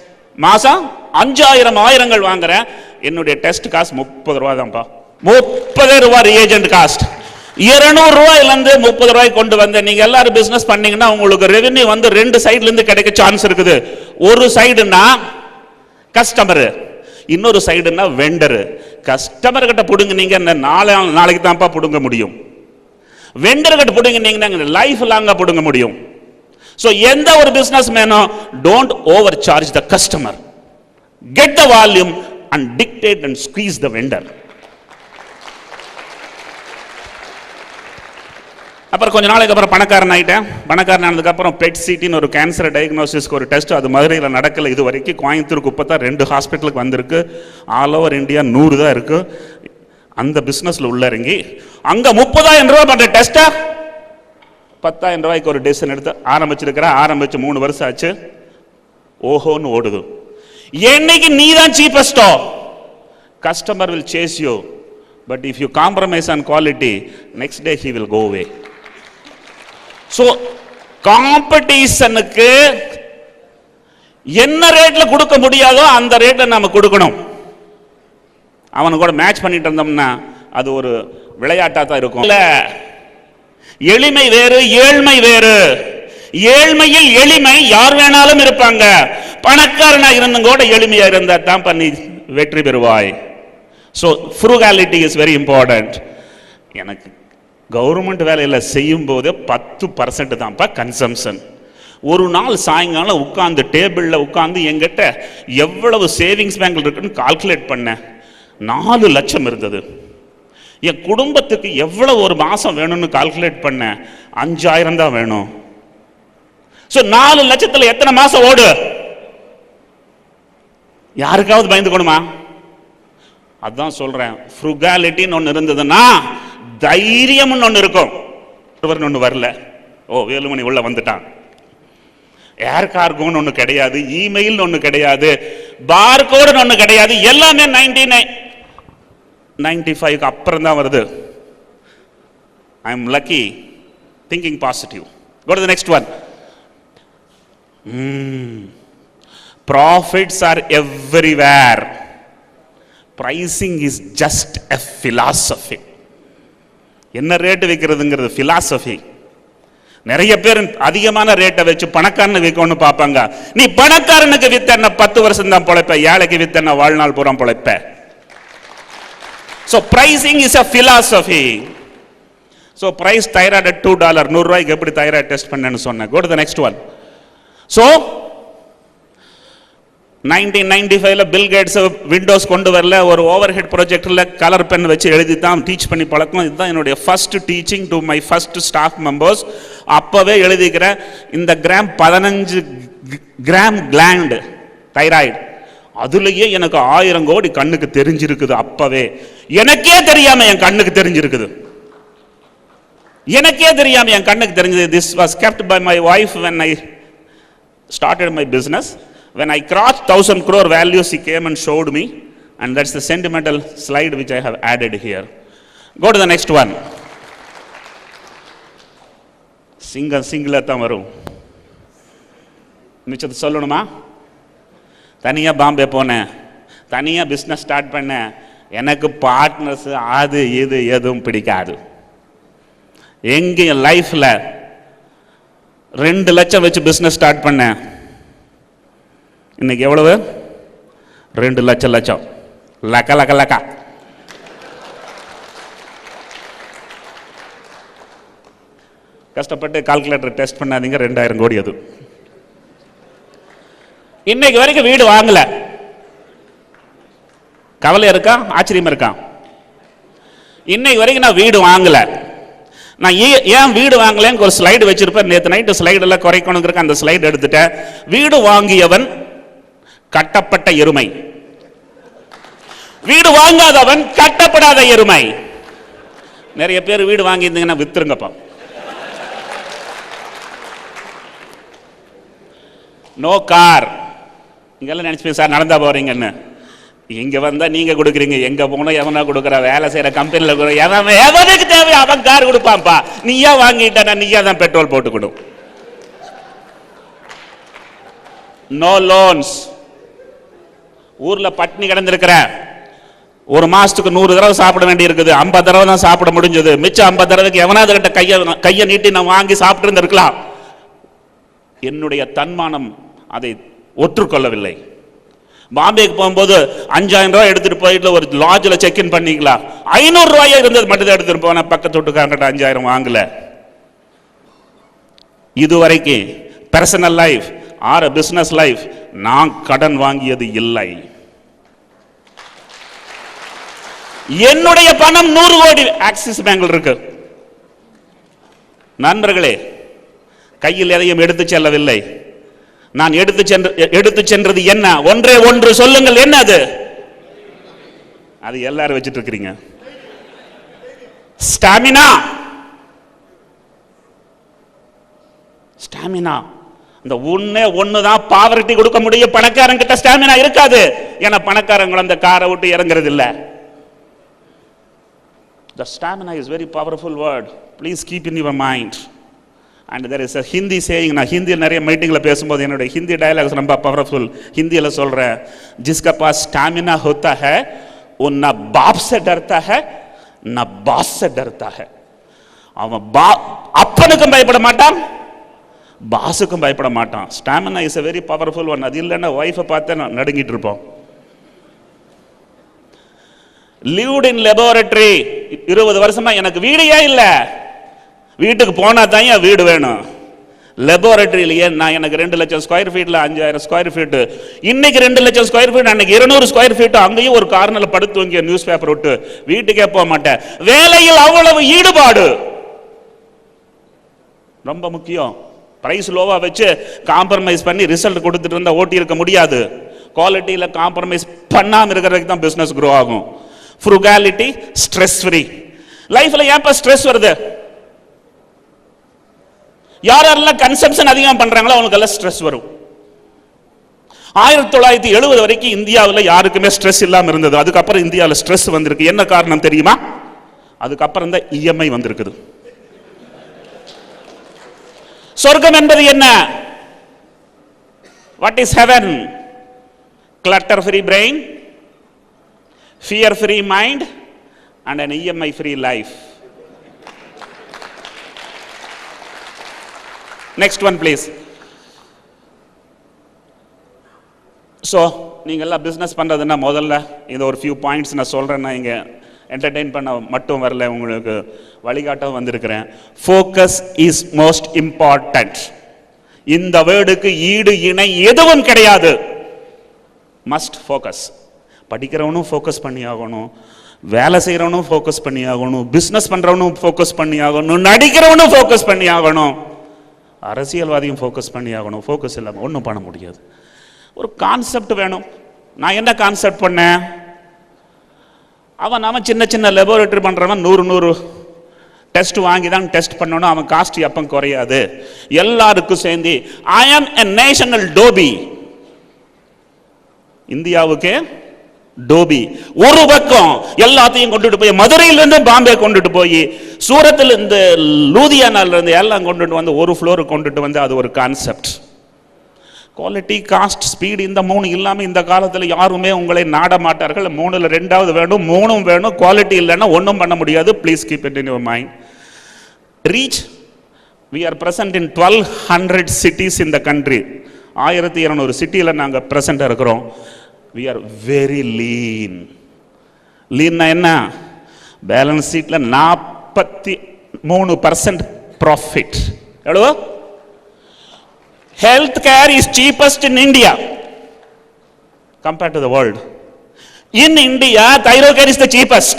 மாசம் 5000 ஆயிரங்கள் வாங்குறேன். என்னுடைய டெஸ்ட் காஸ்ட் 30 ரூபா தான்ப்பா. 30 ரூபா ரியேஜென்ட் காஸ்ட். 200 ரூபாயிலிருந்து 30 ரூபாய் கொண்டு வந்த நீங்க எல்லாரும் பிசினஸ் பண்ணீங்கன்னா உங்களுக்கு ரெவென்யூ வந்து 2 சைடுல இருந்து கிடைக்க சான்ஸ் இருக்குது. ஒரு சைடுனா கஸ்டமர், இன்னொரு சைடுனா வெண்டர். கஸ்டமர் கிட்ட புடுங்க நீங்க நாளைக்கு தான்ப்பா புடுங்க முடியும். வெண்டர் கிட்ட புடுங்க நீங்க லைஃப் லாங்கா புடுங்க முடியும். சோ எந்த ஒரு பிசினஸ் மேனும் don't over charge the customer, get the volume and dictate and squeeze the vendor. அப்புறம் கொஞ்ச நாளைக்கு அப்புறம் பணக்காரன் ஆகிட்டேன். பணக்காரன் ஆனதுக்கப்புறம் பெட் சிட்டின்னு ஒரு கேன்சர் டயக்னோசிஸ்க்கு ஒரு டெஸ்ட், அது மதுரையில் நடக்கலை இது வரைக்கும். கோயம்புத்தூருக்கு இப்போ தான் 2 ஹாஸ்பிட்டலுக்கு வந்திருக்கு. ஆல் ஓவர் இந்தியா 100 தான் இருக்குது. அந்த பிஸ்னஸில் உள்ள இறங்கி அங்கே 30,000 ரூபா பண்ணுற டெஸ்ட்டா 10,000 ரூபாய்க்கு ஒரு டெசிஷன் எடுத்து ஆரம்பிச்சு 3 வருஷம் ஆச்சு. ஓஹோன்னு ஓடுது. என்னைக்கு நீ தான் சீப்பஸ்டோ, customer will chase you, but if you compromise on quality, next day he will go away. So காம்படிஷனுக்கு என்ன ரேட்ல கொடுக்க முடியாதோ அந்த ரேட்ல நாம கொடுக்கணும். அவனு கூட மேட்ச் பண்ணிட்டு இருந்தோம்னா அது ஒரு விளையாட்டா தான் இருக்கும். இல்ல, எளிமை வேறு, ஏழ்மை வேறு. ஏழ்மையில் எளிமை யார் வேணாலும் இருப்பாங்க. பணக்காரனா இருந்தும் கூட எளிமையா இருந்தா தான் பண்ணி வெற்றி பெறுவாய். So frugality is very important. எனக்கு கவர்மெண்ட் வேலையில் செய்யும் போது 10% தான்ப்பா கன்சம்ஷன். ஒரு நாள் சாயங்காலம் உட்காந்து டேபிளில் உட்காந்து எங்கிட்ட எவ்வளவு சேவிங்ஸ் பேங்க்ல இருக்குன்னு கால்குலேட் பண்ணேன். 4 லட்சம் இருந்தது. என் குடும்பத்துக்கு எவ்வளவு ஒரு மாசம் வேணும்னு கால்குலேட் பண்ணேன். 5,000 தான் வேணும். ஸோ 4 லட்சத்தில் எத்தனை மாசம் ஓடு? யாருக்காவது பயந்துக்கணுமா? அதான் சொல்றேன், ஃப்ரூகாலிட்டின்னு ஒன்று இருந்ததுன்னா தைரியம்னு ஒன்று இருக்கும். ஒன்று வரல, ஓ வேலுமணி உள்ள வந்துட்டான். ஏர் கார்கோன்னு ஒன்று கிடையாது, இமெயில் ஒன்று கிடையாது, பார்கோடுன்னு ஒன்று கிடையாது. எல்லாமே 1995 அப்புறம் தான் வருது. I am lucky, thinking positive. Go to the next one. Profits are everywhere. Pricing is just a philosophy. என்ன ரேட் வைக்கிறதுங்கிறது philosophy. நிறைய பேர் அதிகமான ரேட்டை வச்சு பணக்காரனை விற்கணும்னு பார்ப்பாங்க. நீ பணக்காரனுக்கு வித்தன 10 வருஷம் தான் பொழைப்ப, ஏழைக்கு வித்தன வாழ்நாள் பூரா பொழைப்ப. So pricing is a philosophy. So price thyroid at $2. 100 ரூபாய்க்கு எப்படி thyroid டெஸ்ட் பண்ணேன்னு சொன்னேன். Go to the next one. So 1995ல பில் கேட்ஸ் விண்டோஸ் கொண்டு வரல, ஒரு ஓவர் ஹெட் ப்ரொஜெக்டர்ல கலர் பென் வச்சு எழுதி தான் டீச் பண்ணி பழக்கம். இதுதான் என்னுடைய first teaching to my first staff members. அப்பவே எழுதிக்கிறேன், இந்த கிராம் 15 கிராம் கிளாண்ட் தைராய்டு, அதுலயே எனக்கு 1000 கோடி கண்ணுக்கு தெரிஞ்சிருக்குது. அப்பவே எனக்கே தெரியாம என் கண்ணுக்கு தெரிஞ்சிருக்குது. எனக்கே தெரியாம என் கண்ணுக்கு தெரிஞ்சது. This was kept by my wife when I started my business. When I crossed 1,000 crore value, she came and showed me, and that's the sentimental slide which I have added here. Go to the next one. சிங்கிளா தான் வரும். மிச்சத்தை சொல்லணுமா? தனியா பாம்பே போனேன், தனியா business start பண்ணேன். எனக்கு பார்ட்னர்ஸ் அது இது எதுவும் பிடிக்காது. எங்க லைஃப்ல 2 லட்சம் வச்சு பிஸ்னஸ் ஸ்டார்ட் பண்ணேன். இன்னைக்கு எவ்வளவு? 2 லட்சம் லக்க லக்க லக்க. கஷ்டப்பட்டு கால்குலேட்டர் டெஸ்ட் பண்ணாதீங்க, 2000 கோடி அது. இன்னைக்கு வரைக்கும் வீடு வாங்கல. கவலை இருக்கா? ஆச்சரியமா இருக்கா? இன்னைக்கு வரைக்கும் நான் வீடு வாங்கல. நான் ஏன் வீடு வாங்கலன்னு ஒரு ஸ்லைடு வச்சிருப்பேன். நேற்று நைட்டு ஸ்லைடு எல்லாம் குறைக்கணுங்கிறக்க அந்த ஸ்லைடு எடுத்துட்டேன். வீடு வாங்கியவன் கட்டப்பட்ட எருமை, வீடு வாங்காதவன் கட்டப்படாத எருமை. நிறைய பேர் வீடு வாங்கியிருந்தீங்கன்னா வித்துருங்கப்பா. No car. இங்கெல்லாம் நினைச்சு சார் நடந்தா போறீங்கன்னு. இங்க வந்தா நீங்க கொடுக்குறீங்க, எங்க போனா எவனா கொடுக்குற, வேலை செய்யற கம்பெனில எவனுக்கு தேவை அவன் கார் கொடுப்பான்ப்பா. நீயா வாங்கிட்டா நீயா தான் பெட்ரோல் போட்டு கொடு. No loans. ஊர்ல பட்னி கிடந்திருக்கிற, ஒரு மாசத்துக்கு 100 தடவை சாப்பிட வேண்டி இருக்குது, 50 தடவை தான் சாப்பிட முடிஞ்சது. மிச்சம் 50 தடவைக்கு எவனாவது கிட்ட கையை நீட்டி நான் வாங்கி சாப்பிட்டு இருந்திருக்கலாம். என்னுடைய தன்மானம் அதை ஒற்றுக்கொள்ளவில்லை. பாம்பேக்கு போகும்போது 5,000 ரூபாய் எடுத்துட்டு போயிட்டு ஒரு லாட்ஜில் செக் இன் பண்ணிக்கலாம். 500 ரூபாயா இருந்தது மட்டும் தான் எடுத்துட்டு போன. பக்கத்து வீட்டுக்காரங்கிட்ட 5,000 வாங்கல. இதுவரைக்கும் personal life or business life நான் கடன் வாங்கியது இல்லை. என்னுடைய பணம் 100 கோடி ஆக்சிஸ் பேங்க்ல இருக்கு. நண்பர்களே, கையில் எதையும் எடுத்து செல்லவில்லை. நான் எடுத்து சென்றது என்ன? ஒன்றே ஒன்று சொல்லுங்கள், என்ன அது? அது எல்லாரும் வச்சிட்டு இருக்கிறீங்க. ஸ்டாமினா. ஸ்டாமினா. இந்த ஒண்ணுதான் பாவர்ட்டி கொடுக்க முடியும். பணக்காரன் கிட்ட ஸ்டாமினா இருக்காது. ஏன்னா பணக்காரங்க அந்த காரை விட்டு இறங்குறது இல்ல. The stamina is very powerful word. Please keep in your mind. And there is a Hindi saying. நான் ஹிந்தியில் நிறைய மீட்டிங்ல பேசும்போது என்னுடைய ஹிந்தி டயலாக்ஸ் ரொம்ப பவர்ஃபுல். ஹிந்தியில சொல்றேன், जिसका पास स्टैमिना होता है वो ना बाप से डरता है ना बॉस से डरता है. அவன் அப்பனுக்கும் பயப்பட மாட்டான், பாஸுக்கும் பயப்பட மாட்டான். Stamina is a very powerful one. அது இல்லைன்னா ஒய்ஃபை பார்த்து நடுங்கிட்டு இருப்போம். lived in laboratory 20 வருஷமா எனக்கு வீடே இல்ல. வீட்டுக்கு போனா தான் என் வீடு வேணும். லெபார்டரியிலேயே நான் எனக்கு 2 லட்சம் ஸ்கொயர் ஃபீட்ல 5000 ஸ்கொயர் ஃபீட், இன்னைக்கு 2 லட்சம் ஸ்கொயர் ஃபீட், அன்னைக்கு 200 ஸ்கொயர் ஃபீட். அங்கேயும் ஒரு கார்னர்ல படுத்து வாங்கிய நியூஸ் பேப்பர் விட்டு வீட்டுக்கே போக மாட்டேன். வேலையில் அவ்வளவு ஈடுபாடு ரொம்ப முக்கியம். பிரைஸ் லோவா வச்சு காம்ப்ரமைஸ் பண்ணி ரிசல்ட் கொடுத்துட்டு இருந்தா ஓட்டி இருக்க முடியாது. குவாலிட்டியில காம்ப்ரமைஸ் பண்ணாம இருக்கிறதுக்கு தான் பிசினஸ் க்ரோ ஆகும். ஃப்ரூகாலிட்டி, ஸ்ட்ரெஸ் ஃப்ரீ. லைஃப்ல ஏன் ஸ்ட்ரெஸ் வருது? யாரெல்லாம் கன்சம்ப்ஷன் அதிகமாக பண்றாங்களோ அவங்களுக்கெல்லாம் ஸ்ட்ரெஸ் வரும். 1970 வரைக்கும் இந்தியாவில் யாருக்குமே ஸ்ட்ரெஸ் இல்லாம இருந்தது. அதுக்கப்புறம் இந்தியாவில் ஸ்ட்ரெஸ் வந்திருக்கு. என்ன காரணம் தெரியுமா? அதுக்கப்புறம் தான் இஎம்ஐ வந்திருக்குது. சொர்க்கம் என்பது என்ன? What is heaven? Clutter free brain, fear free mind and an EMI free life. Next one please. So நீங்க எல்லாம் பிசினஸ் பண்றதுன்னா முதல்ல இந்த ஒரு few points நான் சொல்றேன்னா இங்க என்டர்டெயின் பண்ண மட்டும் வரல, உங்களுக்கு வழிகாட்ட வந்திருக்கிறேன். Focus is most important. இந்த வேர்டுக்கு ஈடு இணை எதுவும் கிடையாது. Must focus. படிக்கிறவனும் ஃபோக்கஸ் பண்ணி ஆகணும், வேலை செய்கிறவனும் ஃபோக்கஸ் பண்ணி ஆகணும், பிஸ்னஸ் பண்ணுறவனும் ஃபோக்கஸ் பண்ணி ஆகணும், நடிக்கிறவனும் ஃபோக்கஸ் பண்ணி ஆகணும், அரசியல்வாதியும் ஃபோக்கஸ் பண்ணி ஆகணும். ஃபோக்கஸ் இல்லாமல் ஒன்றும் பண்ண முடியாது. ஒரு கான்செப்ட் வேணும். நான் என்ன கான்செப்ட் பண்ணேன்? அவன் சின்ன சின்ன லெபார்டரி பண்ணுறவன் 100 டெஸ்ட் வாங்கி தான் டெஸ்ட் பண்ணணும். அவன் காஸ்ட் எப்போ குறையாது. எல்லாருக்கும் சேர்ந்து ஐ ஆம் எ நேஷனல் டோபி. இந்தியாவுக்கு டோபி. ஒரு பக்கம் எல்லாத்தையும் கொண்டுட்டு போய் மதுரையிலிருந்து பாம்பே கொண்டுட்டு போய் சூரத்தில் இருந்து லூதியானால இருந்து எல்லாம் கொண்டுட்டு வந்து ஒரு ஃப்ளோர் கொண்டுட்டு வந்து அது ஒரு கான்செப்ட். குவாலிட்டி, காஸ்ட், ஸ்பீடு, இந்த 3 இல்லாம இந்த காலத்தில் யாருமே உங்களை நாட மாட்டார்கள். 3ல் 2வது வேணும், 3ம் வேணும். குவாலிட்டி இல்லைன்னா ஒன்றும் பண்ண முடியாது. Please keep it in your mind. Reach. we are present in 1200 cities in the country. 1200 சிட்டியில் நாங்கள் ப்ரெசென்ட்டாக இருக்கிறோம். we are very lean. lean என்ன? பேலன்ஸ் ஷீட்ல 43% ப்ராஃபிட். எவ்வளவு? Health care is cheapest in India compared to the world. In India, thyrocare is the cheapest.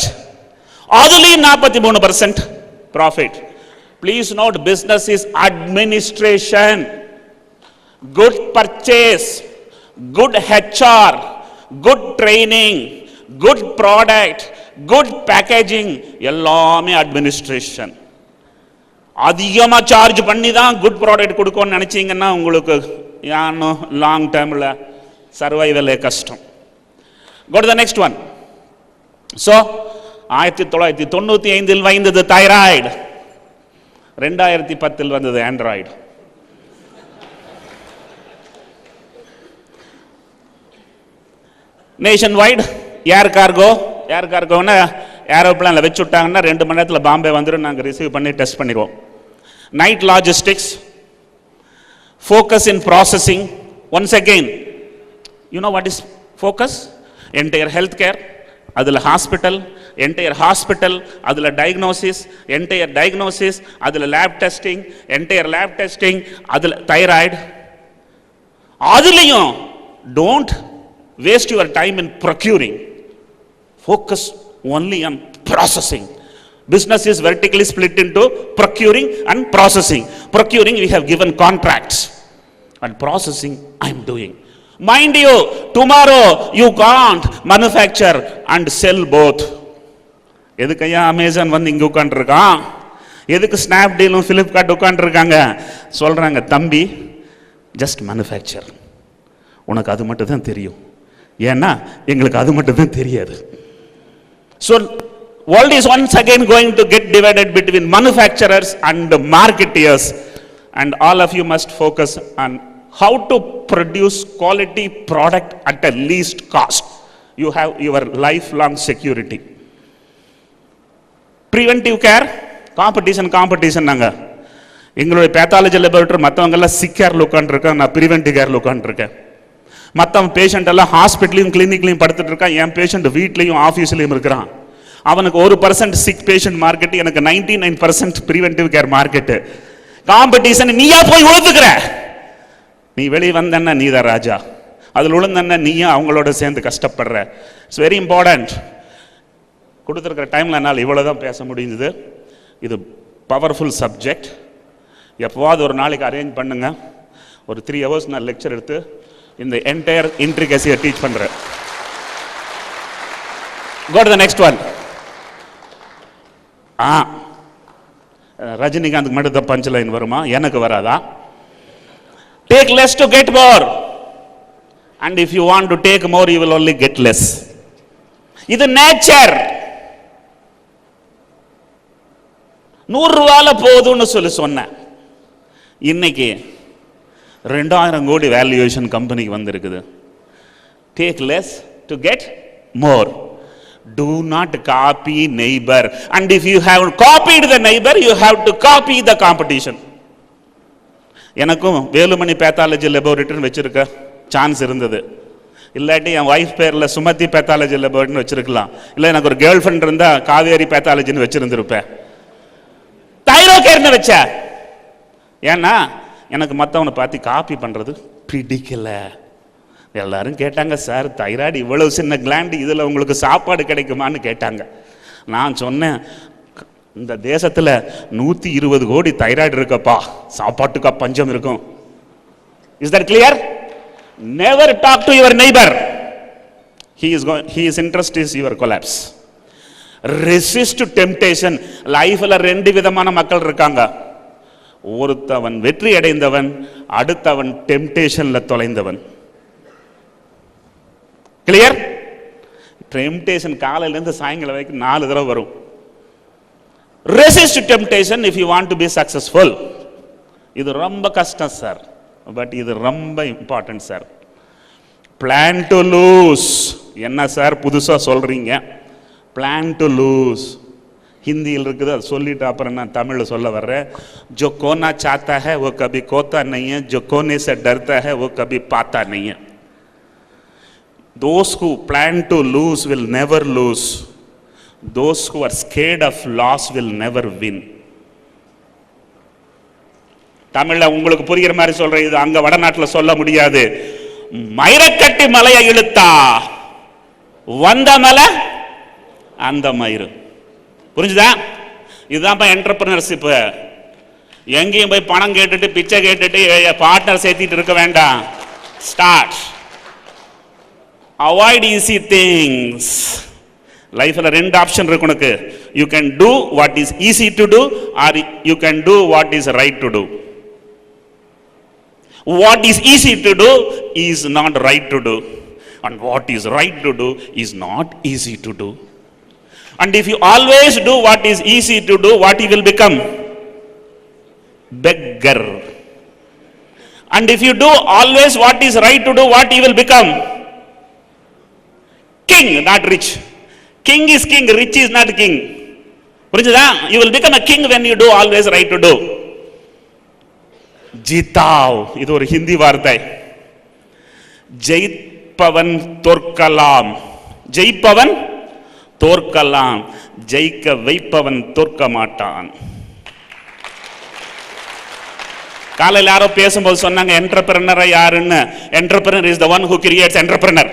Aduli 43% profit. Please note, business is administration, good purchase, good HR, good training, good product, good packaging, எல்லாமே administration. அதிகமாக charge பண்ணி தான் good product கொடுக்கணும்னு நினச்சிங்கன்னா உங்களுக்கு யானும் long டேர்மில் சர்வைவலே கஷ்டம். Go to the next one. So 1995 வந்தது தைராய்டு, 2010 வந்தது ஆண்ட்ராய்டு. நேஷன் வைட் ஏர் கார்கோன்னு ஏரோப்ளானில் வச்சு விட்டாங்கன்னா 2 மணி நேரத்தில் பாம்பே வந்துடும். நாங்கள் ரிசீவ் பண்ணி டெஸ்ட் பண்ணிடுவோம். Night logistics, focus in processing. Once again, you know what is focus? Entire health care, அதில் ஹாஸ்பிட்டல், என்டையர் ஹாஸ்பிட்டல், அதில் டயக்னோசிஸ், என்டையர் டயக்னோசிஸ், அதில் lab testing, entire lab testing, அதில் தைராய்டு. அதுலேயும் don't waste your time in procuring. Focus only on processing. Business is vertically split into procuring and processing. Procuring, we have given contracts, and processing I am doing. Mind you, tomorrow you can't manufacture and sell both. எதுக்கையா Amazon வந்து இங்கே உட்காந்துருக்கான், எதுக்கு ஸ்னாப்டீலும் ஃபிளிப்கார்ட் உட்காந்துருக்காங்க? சொல்கிறாங்க, தம்பி just manufacture, உனக்கு அது மட்டும் தான் தெரியும், ஏன்னா எங்களுக்கு அது மட்டும் தான் தெரியாது. So world is once again going to get divided between manufacturers and marketeers, and all of you must focus on how to produce quality product at a least cost. You have your lifelong security. Preventive care, competition நாங்க எங்களுடைய pathology laboratory மற்றவங்கெல்லாம் sick care உட்காந்துருக்கேன், நான் preventive care உட்காந்துருக்கேன். மற்றவன் patient எல்லாம் ஹாஸ்பிட்டலையும் கிளினிக்லையும் படுத்துட்டு இருக்கான், என் பேஷண்ட் வீட்லையும் ஆஃபீஸ்லையும் இருக்கிறான். அவனுக்கு 1% சிக் பேஷண்ட் மார்க்கெட், எனக்கு 99% ப்ரிவென்டிவ் கேர் மார்க்கெட்டு. காம்படிஷன் நீயா போய் விழுந்துக்கிற, நீ வெளியே வந்தன்னா நீ தான் ராஜா, அதில் விழுந்தன்னா நீயும் அவங்களோட சேர்ந்து கஷ்டப்படுற. It's very important. கொடுத்துருக்கிற டைமில் என்னால் இவ்வளோ தான் பேச முடிஞ்சது. இது பவர்ஃபுல் சப்ஜெக்ட். எப்போவாது ஒரு நாளைக்கு அரேஞ்ச் பண்ணுங்க, ஒரு 3 hours நான் லெக்சர் எடுத்து இந்த என்டையர் இன்ட்ரிகசியை டீச் பண்ணுறேன். Go to the next one. Rajinikanth மட்டும் தான் பஞ்ச் லைன் வருமா, எனக்கு வராதா? Take less to get more, and if you want to take more you will only get less. இது நேச்சர். 100 ரூபால போதும்னு சொன்னேன், இன்னைக்கு 2000 கோடி வேல்யூவேஷன் கம்பெனிக்கு வந்திருக்குது. Take less to get more. Do not copy neighbor, and if you have copied the neighbor you have to copy the competition. எனக்கும் Velumani pathology laboratory வச்சிருக்க chance இருந்தது, இல்லாட்டி என் வைஃப் பேரில் சுமதி பேத்தாலஜி லேபரேட்டரின்னு வச்சிருக்கலாம், இல்லை எனக்கு ஒரு கேர்ள் ஃப்ரெண்ட் இருந்தால் காவேரி பேத்தாலஜின்னு வச்சிருந்திருப்பேன். தைரோகேர்னு வச்ச, ஏன்னா எனக்கு மற்றவனை பார்த்து காப்பி பண்ணுறது பிடிக்கல. எல்லாரும் கேட்டாங்க, சார் தைராய்டு இவ்வளவு சின்ன கிளாண்டு, இதில் உங்களுக்கு சாப்பாடு கிடைக்குமான்னு கேட்டாங்க. நான் சொன்னேன், இந்த தேசத்தில் 120 கோடி தைராய்டு இருக்கப்பா, சாப்பாட்டுக்கா பஞ்சம் இருக்கும். Is that clear? Never talk to your neighbour. his interest is your collapse. Resist temptation. லைஃப்ல 2 விதமான மக்கள் இருக்காங்க. ஒருத்தவன் வெற்றி அடைந்தவன், அடுத்தவன் டெம்டேஷன்ல தொலைந்தவன். கிளியர்? டெம்டேஷன் காலையிலேருந்து சாயங்காலம் வரைக்கும் 4 தடவை வரும். Resist temptation if you want to be successful. இது ரொம்ப கஷ்டம் சார், பட் இது ரொம்ப important sir. Plan to lose. என்ன சார் புதுசாக சொல்றீங்க? பிளான் டு லூஸ் ஹிந்தியில் இருக்குது, அது சொல்லிட்டு அப்புறம் நான் தமிழில் சொல்ல வர்றேன். ஜோ கோனா சாத்தா ஹை वो कभी கோத்தா नहीं है, जो कोने से डरता है वो कभी पाता नहीं है. Those who plan to lose will never lose. Those who are scared of loss will never win. தமிழ்ல உங்களுக்கு புரிகிற மாதிரி சொல்றேன், இது அங்க வடநாட்டில் சொல்ல முடியாது. மயிரக்கட்டி மலையை இழுத்தா வந்த மலை அந்த மயிறு. புரிஞ்சுதா? இதுதான் என்டர்பிரினர்ஷிப். எங்கேயும் போய் பணம் கேட்டுட்டு பிச்சை கேட்டுட்டு பார்ட்னர் சேர்த்திட்டு இருக்க வேண்டாம். ஸ்டார்ட். Avoid easy things. லைஃப்ல 2 ஆப்ஷன் இருக்கு உனக்கு. You can do what is easy to do, or you can do what is right to do. What is easy to do is not right to do, and what is right to do is not easy to do. And if you always do what is easy to do, what you will become? Beggar. And if you do always what is right to do, what you will become? King, not rich. King is king, rich is not king. புரிஞ்சுதா? You will become a king when you do always right to do. ஜீதாவ், இது ஒரு ஹிந்தி வார்த்தை. ஜெயிப்பவன் தோற்கலாம், ஜெயிப்பவன் தோற்கலாம், ஜெயிக்க வைப்பவன் தோற்க மாட்டான். காலையில் யாரோ பேசும்போது சொன்னாங்க என்டர்பிரனர் யாருன்னு. Entrepreneur is the one who creates entrepreneur.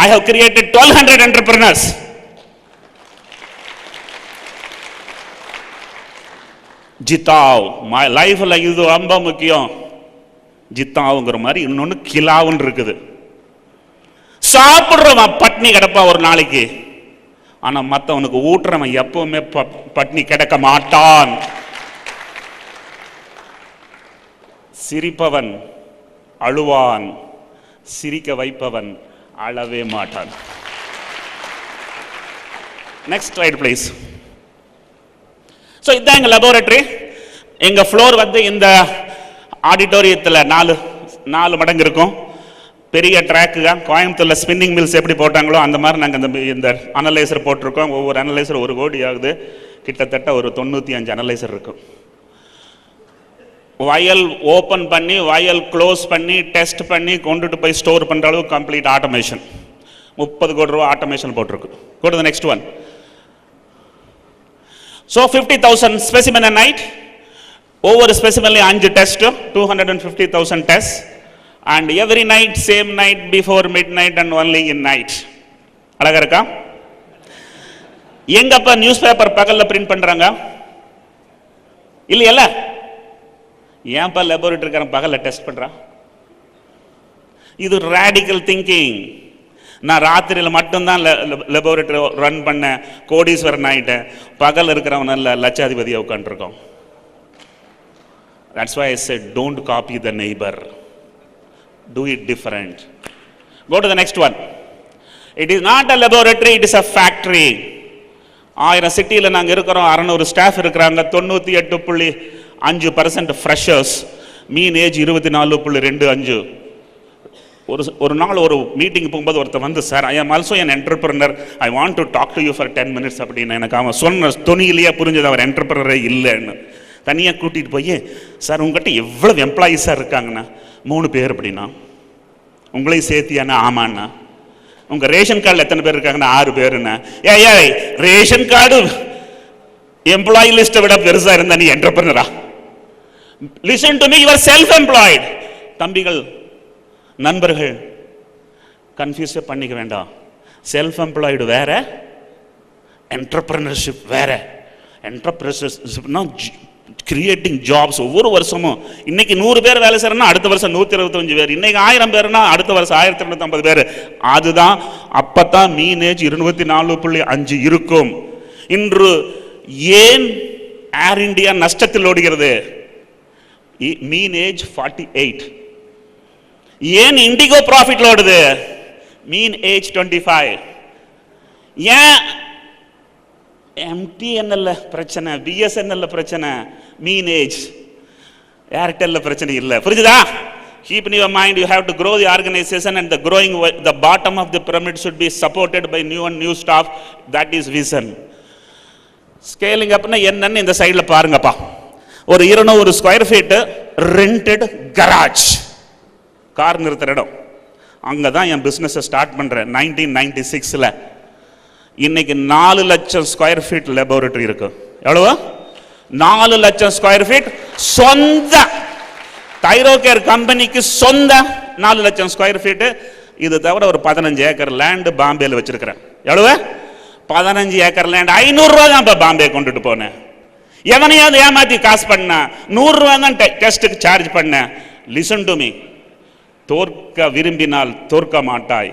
I have created 1200 entrepreneurs. ஜித்தாவ், லைஃப்ல இது ரொம்ப முக்கியம். ஜித்தாவுங்கிற மாதிரி இன்னொன்னு கிலாவுன்னு இருக்குது. சாப்பிடுறவன் பட்னி கிடப்பா ஒரு நாளைக்கு, ஆனா மற்றவனுக்கு ஊட்டுறவன் எப்பவுமே பட்னி கிடக்க மாட்டான். சிரிப்பவன் அழுவான், சிரிக்க வைப்பவன் அழவே மாட்டான். Next slide please. ஸோ இதுதான் எங்கள் லெபார்டரி. எங்கள் ஃப்ளோர் வந்து இந்த ஆடிட்டோரியத்தில் 4 மடங்கு இருக்கும். பெரிய ட்ராக்கு தான். கோயம்புத்தூரில் ஸ்பின்னிங் மில்ஸ் எப்படி போட்டாங்களோ அந்த மாதிரி நாங்கள் இந்த அனலைசர் போட்டிருக்கோம். ஒவ்வொரு அனலைசர் 1 கோடி ஆகுது. கிட்டத்தட்ட ஒரு 95 அனலைசர் இருக்கும். வயல் ஓப்பன் பண்ணி வயல் க்ளோஸ் பண்ணி டெஸ்ட் பண்ணி கொண்டுட்டு போய் ஸ்டோர் பண்ணுற அளவுக்கு கம்ப்ளீட் ஆட்டோமேஷன். 30 கோடி ரூபா ஆட்டோமேஷன் போட்டிருக்கு. Go to the next one. So 50,000 specimen a night. ஒவ்வொரு ஸ்பெசிமென்லையும் 5 test, 250,000 tests, and every night same night before midnight and only in night. அழகா இருக்கா? எங்கப்பா நியூஸ் பேப்பர் பகல்ல பிரிண்ட் பண்றாங்க இல்லையல்ல? ஏன்பா லெபார்டரிக்காரன் பகல்ல டெஸ்ட் பண்றான்? இது ராடிக்கல் திங்கிங். நான் ராத்திரியில் மட்டும்தான் லெபார்டரி ரன் பண்ண கோடீஸ்வரன் ஆயிட்டேன். பகல் இருக்கிறவன் நல்ல லட்சாதிபதியாக உட்காந்துருக்கோம். That's why I said don't copy the neighbor, do it different. Go to the next one. It is not a laboratory, it is a factory. 1000 சிட்டியில் நாங்கள் இருக்கிறோம், 600 ஸ்டாஃப் இருக்கிறாங்க, 98.5% ஃப்ரெஷர்ஸ், மீன் ஏஜ் 24.25. ஒரு நாள் ஒரு மீட்டிங் போகும்போது ஒருத்தர் வந்து, sir I am also an entrepreneur, I want to talk to you for 10 minutes அப்படின்னு. எனக்கு அவன் சொன்ன துணியிலேயே புரிஞ்சது அவர் என்டர்பிரனரே இல்லைன்னு. தனியாக கூட்டிகிட்டு போய், சார் உங்கள்கிட்ட எவ்வளவு எம்ப்ளாயீஸாக இருக்காங்கண்ணா? 3 பேர் அப்படின்னா. உங்களையும் சேர்த்தியாண்ணா? ஆமாண்ணா. உங்கள் ரேஷன் கார்டில் எத்தனை பேர் இருக்காங்கன்னா? 6 பேருண்ணா. ஏய், ரேஷன் கார்டு எம்ப்ளாயி லிஸ்ட்டை விட பெருசாக இருந்தா நீ என்டர்பிரனரா? Listen to me, you are self employed. தம்பிகள், நண்பர்கள், கன்ஃபியூஸே பண்ணிக்க வேண்டாம். செல்ஃப் எம்ப்ளாய்டு வேற, என்டர்பிரனர்ஷிப் வேற. என்டர்பிரனர்ஷிப்னா கிரியேட்டிங் ஜாப்ஸ். ஒவ்வொரு வருஷமும் இன்னைக்கு 100 பேர் வேலை செய்யறனா அடுத்த வருஷம் 125 பேர், இன்னைக்கு 1000 பேர்னா அடுத்த வருஷம் 1250 பேர். அதுதான் அப்பதான் மீனேஜ் 24.5 இருக்கும். இன்று ஏன் ஏர் இந்தியா நஷ்டத்தில் ஓடுகிறது? மீனேஜ் 48. ஏன் இண்டிகோ ப்ராஃபிட்ல ஓடுது? மீன் ஏஜ் 25. ஏன் MTNL பிரச்சனை, BSNL பிரச்சனை, மீன் ஏஜ், ஏர்டெல்ல பிரச்சனை இல்லை. புரிஞ்சுதா? Keep in your mind, you have to grow the organization, and the bottom of the pyramid should be supported by new staff. That is vision. Scaling up na என்னன்னு இந்த சைடுல பாருங்கப்பா. ஒரு 200 square feet rented garage, car நிறுத்துற இடம். அங்கதான் என் business start பண்றேன் 1996ல. இன்னைக்கு 4 லட்சம் ஸ்கொயர் ஃபீட் லெபார்டரி இருக்கு. எவ்வளவு? 4 லட்சம் ஸ்கொயர் ஃபீட் சொந்த தைரோகேர் கம்பெனிக்கு சொந்த 4 லட்சம் ஸ்கொயர் ஃபீட். இது தவிர ஒரு 15 ஏக்கர் லேண்ட் பாம்பேல வச்சிருக்கிறேன். எவ்வளவு? 15 ஏக்கர் லேண்ட். 500 ரூபா தான் பாம்பே கொண்டுட்டு போனேன். எவனையாவது ஏமாத்தி காசு பண்ண 100 ரூபா தான் டெஸ்ட்டுக்கு சார்ஜ் பண்ண. லிசன் டு மீ, தோற்க விரும்பினால் தோற்க மாட்டாய்,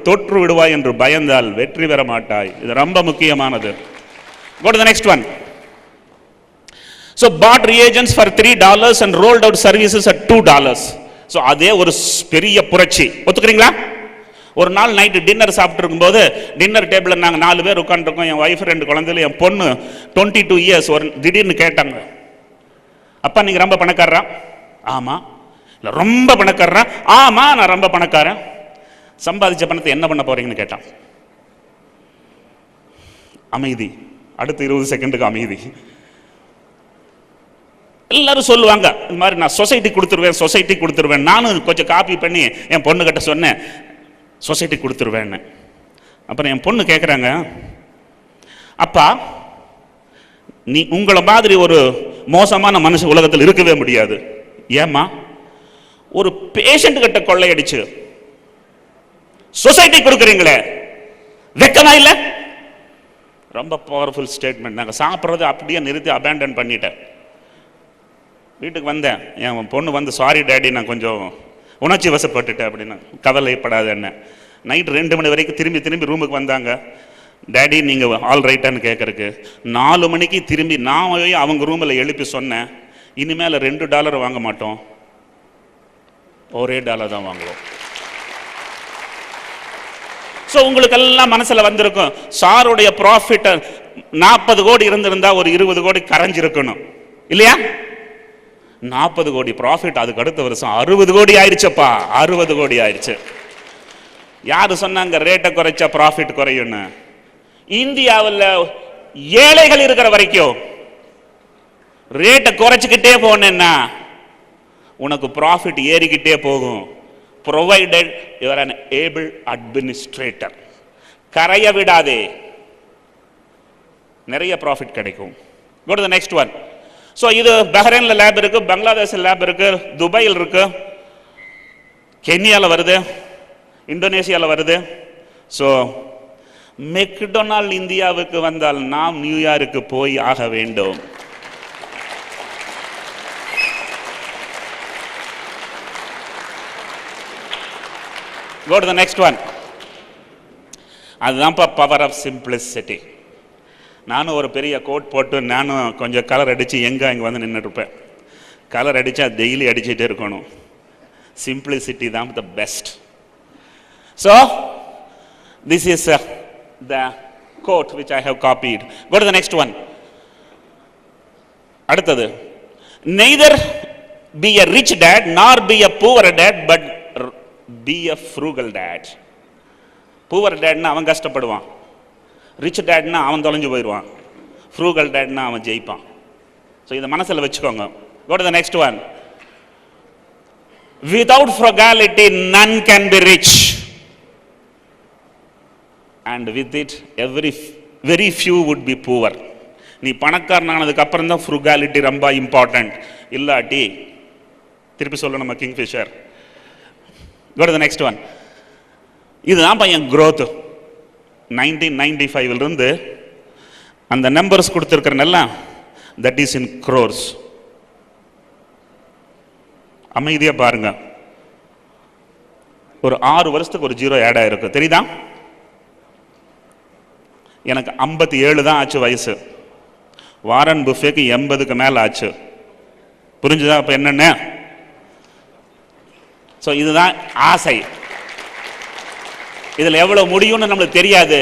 தோற்று விடுவாய் என்று பயந்தால் வெற்றி பெற மாட்டாய். இது ரொம்ப முக்கியமானது. Go to the next one. So bought reagents for $3 and rolled out services at $2. So அதே ஒரு பெரிய புரட்சி. ஒத்துக்கிறீங்களா? ஒரு நாள் நைட்டு டின்னர் சாப்பிட்டு இருக்கும்போது டின்னர் டேபிளில் நாங்கள் 4 பேர் உட்காந்துருக்கோம். என் ஒய்ஃப் 2 குழந்தைகள், என் பொண்ணு 22 இயர்ஸ். ஒரு திடீர்னு கேட்டாங்க, அப்பா நீங்க ரொம்ப பணக்காரரா? ஆமா. இல்லை ரொம்ப பணக்காரரா? ஆமா, நான் ரொம்ப பணக்காரன். சம்பாதிச்ச பணத்தை என்ன பண்ண போறீங்கன்னு கேட்டான். அமைதி. அடுத்த 20 செகண்டுக்கு அமைதி. எல்லாரும் சொல்லுவாங்க இந்த மாதிரி, நான் சொசைட்டி கொடுத்துருவேன். நானும் கொஞ்சம் காப்பி பண்ணி என் பொண்ணு கிட்ட சொன்னேன், சொசைட்டி கொடுத்துருவேன்னு. அப்புறம் என் பொண்ணு கேட்குறாங்க, அப்பா நீ உங்களை மாதிரி ஒரு மோசமான மனுஷன் உலகத்தில் இருக்கவே முடியாது. ஏமா? ஒரு பேஷண்ட் கிட்ட கொள்ளையடிச்சு சொசைட்டி கொடுக்குறீங்களே, வெக்கமா இல்ல? ரொம்ப பவர்ஃபுல் ஸ்டேட்மெண்ட். நாங்கள் சாப்பிட்றது அப்படியே நிறுத்தி அபேண்டன் பண்ணிட்டேன். வீட்டுக்கு வந்தேன், என் பொண்ணு வந்து சாரி டேடி நான் கொஞ்சம் உணர்ச்சி வசப்பட்டுட்டேன் அப்படின்னா. கவலைப்படாத என்ன. நைட் 2 மணி வரைக்கும் திரும்பி ரூமுக்கு வந்தாங்க. டேடி நீங்கள் ஆல் ரைட்டான்னு கேட்குறக்கு 4 மணிக்கு திரும்பி நான் போய் அவங்க ரூமில் எழுப்பி சொன்னேன், இனிமேல் $2 வாங்க மாட்டோம், $1 தான் வாங்குவோம். ஸோ உங்களுக்கெல்லாம் மனசில் வந்திருக்கும், சாருடைய ப்ராஃபிட் 40 கோடி இருந்திருந்தா ஒரு 20 கோடி கரைஞ்சிருக்கணும் இல்லையா? 40 கோடி ப்ராஃபிட், அதுக்கு அடுத்த வருஷம் 60 கோடி ஆயிடுச்சப்பா, 60 கோடி ஆயிடுச்சு. யாரு சொன்னாங்க ரேட்டை குறைச்சா ப்ராஃபிட் குறையும்னு? இந்தியாவில் ஏழைகள் இருக்கிற வரைக்கும் ரேட்டை குறைச்சிக்கிட்டே போனேன்னா உனக்கு ப்ராஃபிட் ஏறிக்கிட்டே போகும். provided you are an able administrator. கரைய விடாதே, நிறைய ப்ராஃபிட் கிடைக்கும். go to the next one. So இது பஹ்ரைனில் லேப் இருக்கு, பங்களாதேஷில் லேப் இருக்கு, துபாயில் இருக்கு, கென்யாவில் வருது, இந்தோனேஷியாவில் வருது. ஸோ மெக்டொனால்ட் இந்தியாவுக்கு வந்தால் நாம் நியூயார்க்கு போய் ஆக வேண்டும். go to the next one. அதுதான்ப்பா பவர் ஆஃப் சிம்பிளிசிட்டி. நானும் ஒரு பெரிய கோட் போட்டு நானும் கொஞ்சம் கலர் அடித்து இங்கே வந்து நின்றுருப்பேன். கலர் அடித்தா டெய்லி அடிச்சுட்டே இருக்கணும். சிம்பிளிசிட்டி தான் the best. So this is the quote which I have copied. go to the next one. அடுத்தது, neither be a rich dad nor be a poor dad but be a frugal dad. poor dadனா அவன் கஷ்டப்படுவான், rich டேட்னா அவன் தொலைஞ்சு போயிடுவான், frugal டேட்னா அவன் ஜெயிப்பான். So இதை மனசில் வச்சுக்கோங்க. go to the next one. without frugality none can be rich and with it very few would be poor. நீ பணக்காரனானதுக்கு அப்புறம் தான் ஃப்ரூகாலிட்டி ரொம்ப இம்பார்ட்டன்ட். இல்லாட்டி திருப்பி சொல்லணும் நம்ம kingfisher. go to the next one. இதுதான் பையன் growth. 1995 இருந்து அந்த நம்பர்ஸ் கொடுத்துருக்கிறனெல்லாம் தட் இஸ் இன் crores. அமைதியாக பாருங்க, ஒரு 6 வருஷத்துக்கு ஒரு 0 ஆட் ஆயிருக்கு தெரியுதா? எனக்கு 57 தான் ஆச்சு வயசு, வாரன் புஃபேக்கு 80க்கு மேலே ஆச்சு. புரிஞ்சுதா அப்போ என்னென்ன? ஸோ இதுதான் ஆசை. இதில் எவ்வளோ முடியும்னு நம்மளுக்கு தெரியாது,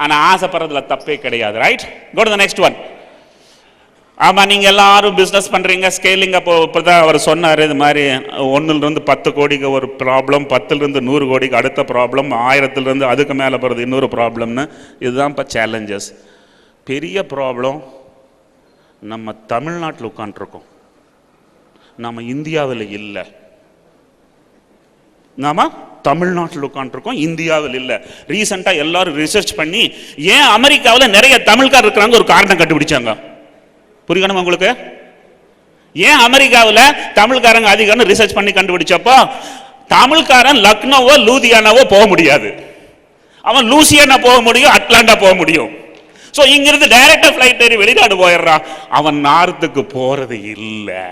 ஆனால் ஆசைப்படுறதுல தப்பே கிடையாது. Right? go to the next one. ஆமாம், நீங்கள் எல்லாரும் பிஸ்னஸ் பண்ணுறீங்க, ஸ்கேலிங். அப்போ இப்போ தான் அவர் சொன்னார், இது மாதிரி 1லிருந்து 10 கோடிக்கு ஒரு ப்ராப்ளம், 10லிருந்து 100 கோடிக்கு அடுத்த ப்ராப்ளம், 1000லிருந்து அதுக்கு மேலே போகிறது இன்னொரு ப்ராப்ளம்னு. இதுதான் இப்போ சேலஞ்சஸ். பெரிய ப்ராப்ளம் நம்ம தமிழ்நாட்டில் உட்காண்ட்ருக்கோம், நம்ம இந்தியாவில் இல்லை. நாம தமிழ்நாட்டில் உட்காந்துருக்கோம், இந்தியாவில் இல்லை. ரீசெண்டாக எல்லாரும் ரிசர்ச் பண்ணி ஏன் அமெரிக்காவில் நிறைய தமிழ்கார் இருக்கிறாங்க ஒரு காரணம் கண்டுபிடிச்சாங்க. புரியணும் உங்களுக்கு? ஏன் அமெரிக்காவில் தமிழ்காரங்க அதிகம்னு ரிசர்ச் பண்ணி கண்டுபிடிச்சப்போ, தமிழ்காரன் லக்னோவோ லூதியானாவோ போக முடியாது, அவன் லூசியானா போக முடியும், அட்லாண்டா போக முடியும். ஸோ இங்கிருந்து டைரக்டா ஃபிளைட் ஏறி வெளிநாடு போயிடுறான். அவன் நார்த்துக்கு போறது இல்லை.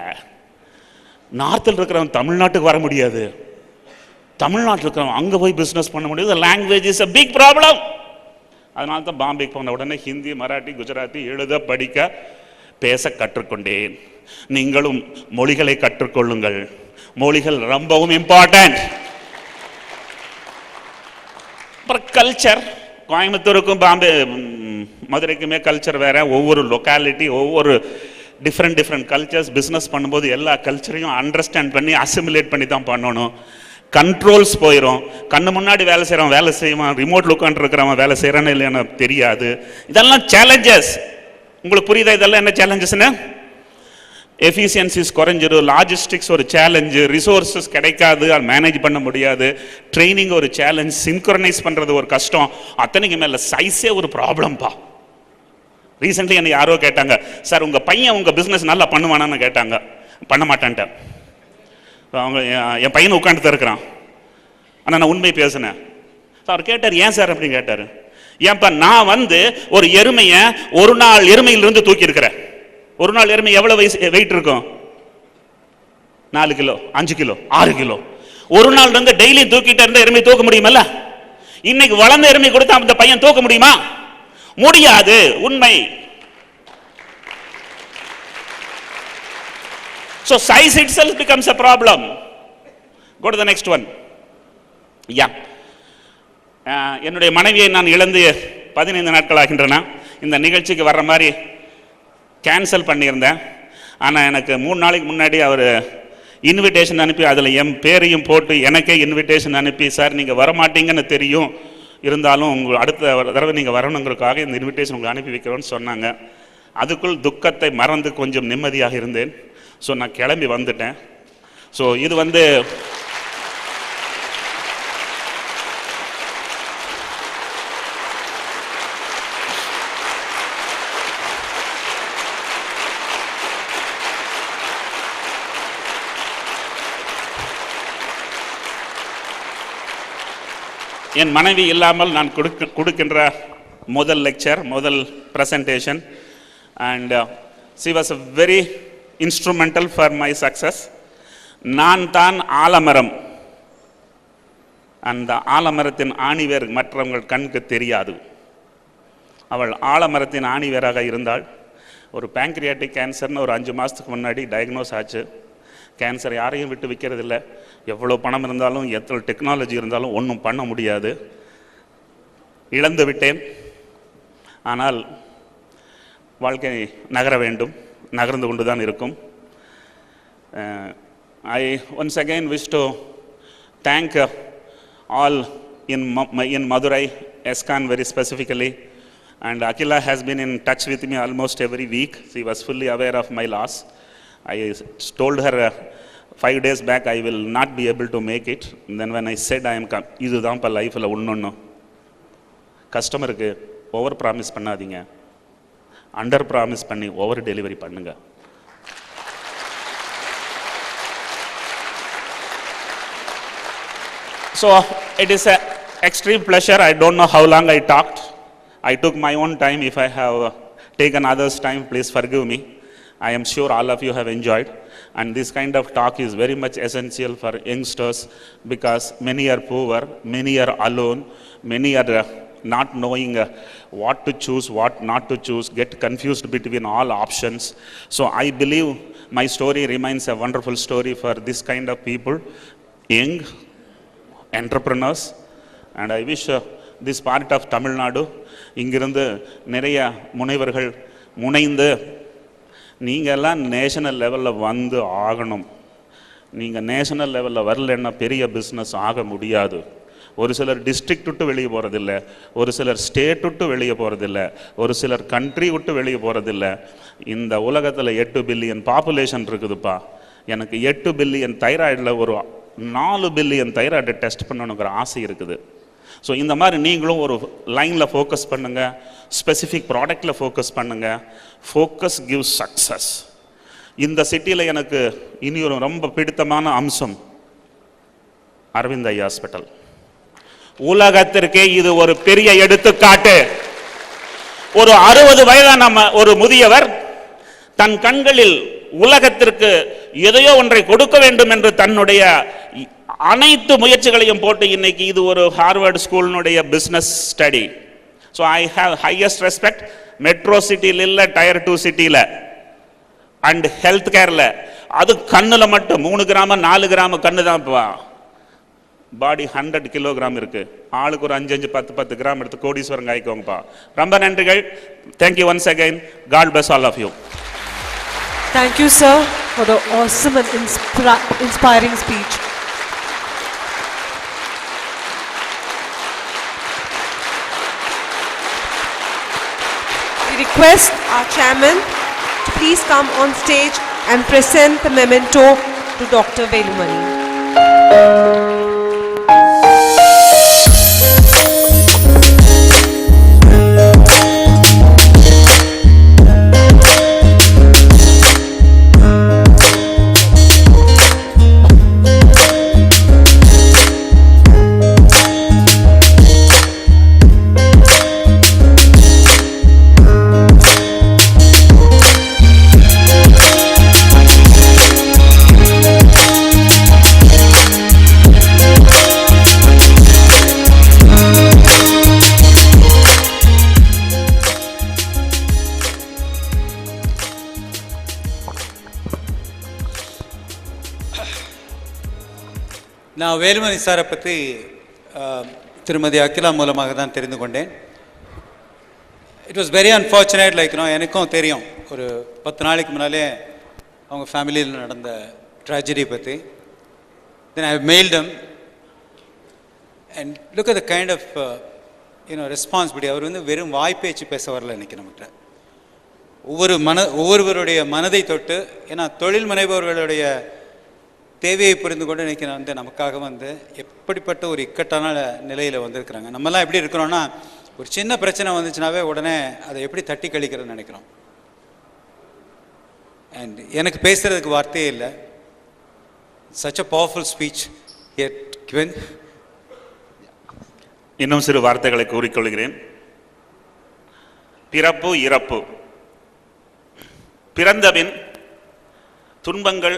நார்த்தில் இருக்கிறவன் தமிழ்நாட்டுக்கு வர முடியாது, தமிழ்நாட்டில் இருக்கிறவன் அங்கே போய் பிஸ்னஸ் பண்ண முடியாது. Language is a big problem. அதனால தான் பாம்பேக்கு போன உடனே ஹிந்தி, மராட்டி, குஜராத்தி எழுத படிக்க பேச கற்றுக்கொண்டேன். நீங்களும் மொழிகளை கற்றுக்கொள்ளுங்கள், மொழிகள் ரொம்பவும் இம்பார்ட்டன்ட். அப்புறம் கல்ச்சர், கோயம்புத்தூருக்கும் பாம்பே மதுரைக்குமே கல்ச்சர் வேற. ஒவ்வொரு லொக்காலிட்டி, ஒவ்வொரு டிஃப்ரெண்ட் கல்ச்சர்ஸ். பிஸ்னஸ் பண்ணும்போது எல்லா கல்ச்சரையும் அண்டர்ஸ்டாண்ட் பண்ணி அசிமுலேட் பண்ணி தான் பண்ணணும். கண்ட்ரோல்ஸ் போயிடும். கண்ணு முன்னாடி வேலை செய்கிறவன் வேலை செய்வான், ரிமோட் உட்காந்து இருக்கிறவன் வேலை செய்கிறான்னு இல்லைன்னு தெரியாது. இதெல்லாம் சேலஞ்சஸ். உங்களுக்கு புரியுதா இதெல்லாம் என்ன சேலஞ்சஸ்ன்னு? எஃபிஷியன்சிஸ் குறைஞ்சிடும், லாஜிஸ்டிக்ஸ் ஒரு சேலஞ்சு, ரிசோர்ஸஸ் கிடைக்காது, அது மேனேஜ் பண்ண முடியாது, ட்ரைனிங் ஒரு சேலஞ்ச், சின்க்ரனைஸ் பண்ணுறது ஒரு கஷ்டம், அத்தனைக்கு மேலே சைஸே ஒரு ப்ராப்ளம்ப்பா. ரீசெண்ட்லி என்னை யாரோ கேட்டாங்க, சார் உங்கள் பையன் உங்கள் பிஸ்னஸ் நல்லா பண்ணுவானான்னு கேட்டாங்க. பண்ண மாட்டான்ட்டேன். அவங்க என் பையனை உட்காந்து இருக்கிறான், ஆனால் நான் உண்மை பேசினேன். அவர் கேட்டார், ஏன் சார் அப்படின்னு கேட்டார். ஏன்பா நான் வந்து ஒரு எருமைய ஒரு நாள் எருமையிலிருந்து தூக்கி இருக்கிறேன். ஒரு நாள் எருமை எவ்வளவு வெயிட் இருக்கும்? 4 கிலோ, 5 கிலோ, 6 கிலோ. ஒரு நாள் இருந்து டெய்லி தூக்கிட்டு இருந்த எருமை தூக்க முடியுமல்ல? இன்னைக்கு வளர்ந்த எருமை கொடுத்தா அந்த பையன் தூக்க முடியுமா? முடியாது. உண்மை. So size itself becomes a problem. Go to the next one. Yeah. என்னுடைய மனைவியை நான் இழந்து 15 நாட்கள் ஆகின்றன. இந்த நிகழ்ச்சிக்கு வர்ற மாதிரி கேன்சல் பண்ணியிருந்தேன். ஆனால் எனக்கு 3 நாளைக்கு முன்னாடி அவர் இன்விடேஷன் அனுப்பி அதில் என் பேரையும் போட்டு எனக்கே இன்விடேஷன் அனுப்பி, சார் நீங்கள் வரமாட்டீங்கன்னு தெரியும், இருந்தாலும் உங்கள் அடுத்த தடவை நீங்கள் வரணுங்கிறதுக்காக இந்த இன்விடேஷன் உங்களுக்கு அனுப்பி வைக்கிறோன்னு சொன்னாங்க. அதுக்குள் துக்கத்தை மறந்து கொஞ்சம் நிம்மதியாக இருந்தேன். ஸோ நான் கிளம்பி வந்துட்டேன். ஸோ இது வந்து என் மனைவி இல்லாமல் நான் கொடுக்கின்ற முதல் லெக்சர், முதல் presentation. And she was a very instrumental for my success. நான் தான் ஆலமரம். அந்த ஆலமரத்தின் ஆணிவேர் மற்றவங்கள் கண்ணுக்கு தெரியாது. அவள் ஆலமரத்தின் ஆணிவேராக இருந்தாள். ஒரு பேங்க்ரியாட்டிக் கேன்சர்னு ஒரு 5 மாதத்துக்கு முன்னாடி டயக்னோஸ் ஆச்சு. கேன்சர் யாரையும் விட்டு வைக்கிறதில்ல. எவ்வளோ பணம் இருந்தாலும் எவ்வளோ டெக்னாலஜி இருந்தாலும் ஒன்றும் பண்ண முடியாது. இழந்து விட்டேன். ஆனால் வாழ்க்கை நகர வேண்டும், நகர்ந்து கொண்டு தான் இருக்கும். I once again wish to thank all in Madurai, ESCON very specifically, and Akila has been in touch with me almost every week. She was fully aware of my loss. I told her 5 days back I will not be able to make it. And then when I said I am இதுதான் இப்போ லைஃப்பில் ஒன்று, கஸ்டமருக்கு over promise பண்ணாதீங்க, under promise பண்ணி over delivery பண்ணுங்க. So it is an extreme pleasure. I don't know how long I talked. I took my own time. If I have taken others' time, please forgive me. I am sure all of you have enjoyed. And this kind of talk is very much essential for youngsters because many are poor, many are alone, many are not knowing what to choose, what not to choose, get confused between all options. So I believe my story remains a wonderful story for this kind of people, young entrepreneurs. And I wish this part of Tamil Nadu, இங்கிருந்து நிறைய முனைவர்கள் முனைந்து நீங்கள்லாம் national லெவலில் வந்து ஆகணும். நீங்கள் national லெவலில் வரலன்னா பெரிய பிஸ்னஸ் ஆக முடியாது. ஒரு சிலர் டிஸ்ட்ரிக்ட் விட்டு வெளியே போகிறதில்ல, ஒரு சிலர் ஸ்டேட் விட்டு வெளியே போகிறதில்ல, ஒரு சிலர் கண்ட்ரி விட்டு வெளியே போகிறதில்ல. இந்த உலகத்தில் 8 பில்லியன் பாப்புலேஷன் இருக்குதுப்பா. எனக்கு 8 பில்லியன் தைராய்டில் ஒரு 4 பில்லியன் தைராய்டை டெஸ்ட் பண்ணணுங்கிற ஆசை இருக்குது. ஸோ இந்த மாதிரி நீங்களும் ஒரு லைனில் ஃபோக்கஸ் பண்ணுங்கள், ஸ்பெசிஃபிக் ப்ராடக்டில் ஃபோக்கஸ் பண்ணுங்கள். Focus gives success. இந்த சிட்டியில் எனக்கு இனி ஒரு ரொம்ப பிடித்தமான அம்சம் அரவிந்த் ஐ ஹாஸ்பிட்டல். உலகத்திற்கே இது ஒரு பெரிய எடுத்துக்காட்டு. ஒரு 60 வயதான ஒரு முதியவர் தன் கண்களில் உலகத்திற்கு எதையோ ஒன்றை கொடுக்க வேண்டும் என்று தன்னுடைய அனைத்து முயற்சிகளையும் போட்டு இன்னைக்கு இது ஒரு ஹார்வர்ட் ஸ்கூலினுடைய business study. So I have highest respect. Metro சிட்டியில் இல்லை, டயர் 2 சிட்டியில் அண்ட் ஹெல்த் கேரில். அது கண்ணில் மட்டும் 3 கிராம் 4 கிராம் கண்ணு தான்ப்பா. பாடி 100 கிலோகிராம் இருக்கு. ஆளுக்கு ஒரு 5 10 கிராம் எடுத்து கோடீஸ்வரங்க ஆயிக்கோங்கப்பா. ரொம்ப நன்றிகள். Thank you once again. God bless all of you. Thank you, sir, for the awesome and inspiring speech. We request our chairman to please come on stage and present the memento to Dr. Velumani. நான் வேலுமணி சாரை பற்றி திருமதி அகிலா மூலமாக தான் தெரிந்து கொண்டேன். It was very unfortunate, எனக்கும் தெரியும் ஒரு 10 நாளைக்கு முன்னாலே அவங்க ஃபேமிலியில் நடந்த ட்ராஜடி பற்றி. Then I mailed him and look at the kind of responsibility. அவர் வந்து வெறும் வாய்ப்பேச்சு பேச வரல இன்றைக்கி நம்மகிட்ட. ஒவ்வொருவருடைய மனதை தொட்டு, ஏன்னா தொழில் முனைபவர்களுடைய தேவையை புரிந்து கொண்டு இன்றைக்கி நமக்காக எப்படிப்பட்ட ஒரு இக்கட்டான நிலையில் வந்திருக்கிறாங்க. நம்மலாம் எப்படி இருக்கிறோன்னா, ஒரு சின்ன பிரச்சனை வந்துச்சுனாவே உடனே அதை எப்படி தட்டி கழிக்கிறதுன்னு நினைக்கிறோம். அண்ட் எனக்கு பேசுகிறதுக்கு வார்த்தையே இல்லை. such a powerful speech he had given. இன்னும் சிறு வார்த்தைகளை கூறிக்கொள்கிறேன். பிறப்பு இறப்பு. பிறந்தபின் துன்பங்கள்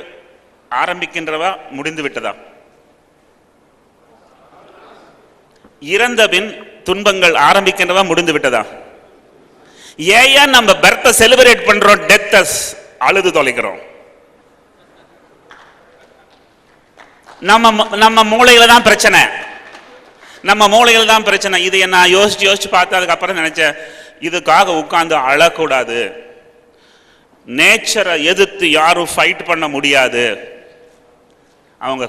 ஆரம்பிக்கின்றவா முடிந்து விட்டதா? இறந்தபின் துன்பங்கள் ஆரம்பிக்கின்றவா முடிந்து விட்டதா? ஏன் நம்ம பர்த்தை செலிப்ரேட் பண்றோம், டெத்தை அழுது தொலைக்கிறோம்? நம்ம மூளையில தான் பிரச்சனை, நம்ம மூளையில தான் பிரச்சனை. இது நான் யோசிச்சு பார்த்து அதுக்கப்புறம் நினைச்சேன், இதுக்காக உட்கார்ந்து அழக்கூடாது. நேச்சரை எதிர்த்து யாரும் ஃபைட் பண்ண முடியாது. அவங்க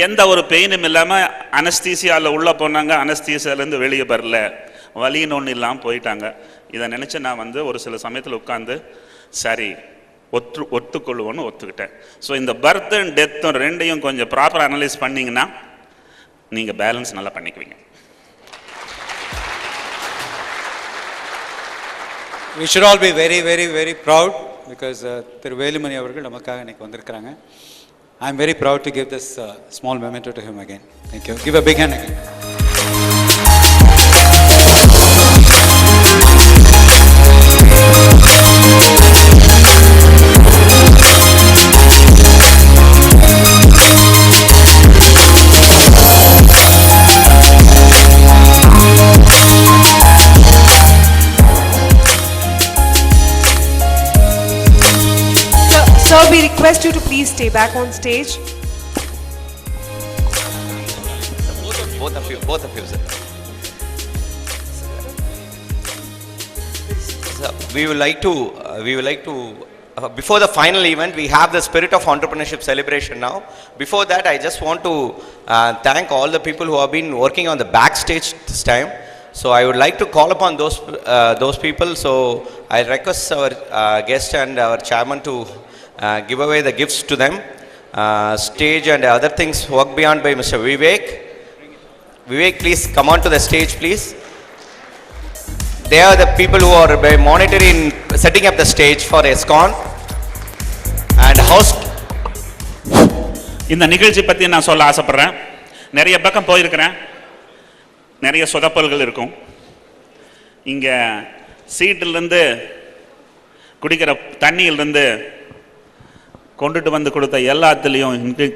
எந்த ஒரு பெயினும் இல்லாமல் அனஸ்தீசியாவில் உள்ளே போனாங்க, அனஸ்தீசியாவிலேருந்து வெளியே வரல, வலின்னு ஒன்று இல்லாமல் போயிட்டாங்க. இதை நினச்சி நான் ஒரு சில சமயத்தில் உட்காந்து சரி ஒத்துக்கொள்ளுவோன்னு ஒத்துக்கிட்டேன். ஸோ இந்த பர்த் அண்ட் டெத்தும் ரெண்டையும் கொஞ்சம் ப்ராப்பராக அனலைஸ் பண்ணிங்கன்னா நீங்கள் பேலன்ஸ் நல்லா பண்ணிக்குவீங்க. We should all be very, very, very proud because திரு வேலுமணி அவர்கள் நமக்காக இன்னைக்கு வந்திருக்கிறாங்க. I am very proud to give this small memento to him again. Thank you. Give a big hand again. Sir, we request you to please stay back on stage. Both of you, sir. Sir, we would like to, before the final event, we have the Spirit of Entrepreneurship celebration now. Before that, I just want to thank all the people who have been working on the backstage this time. So I would like to call upon those people. So I request our guest and our chairman to give away the gifts to them. Stage and other things work beyond by Mr. Vivek. Vivek, please come on to the stage, please. They are the people who are monitoring, setting up the stage for ISKCON and host. இந்த நிகழ்ச்சி பற்றி நான் சொல்ல ஆசைப்படுறேன். நிறைய பக்கம் போயிருக்கிறேன், நிறைய சொதப்பல்கள் இருக்கும். இங்கே சீட்டிலிருந்து குடிக்கிற தண்ணியிலிருந்து கொண்டுட்டு வந்து கொடுத்த எல்லாத்துலேயும்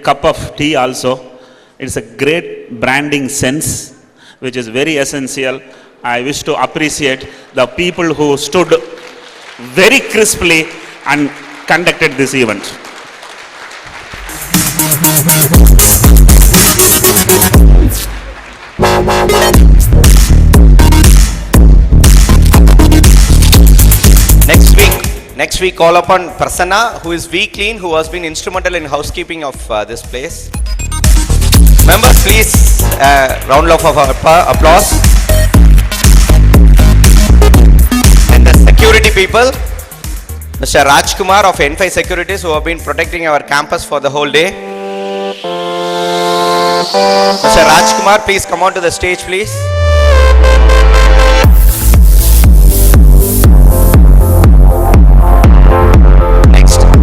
cup of tea also. It's a great branding sense which is very essential. I wish to appreciate the people who stood very crisply and conducted this event. Next week call upon Prasanna, who is V-Clean, who has been instrumental in housekeeping of this place. Members, please, round of applause. And the security people, Mr. Rajkumar of N5 Securities, who have been protecting our campus for the whole day. Mr. Rajkumar, please come on to the stage, please.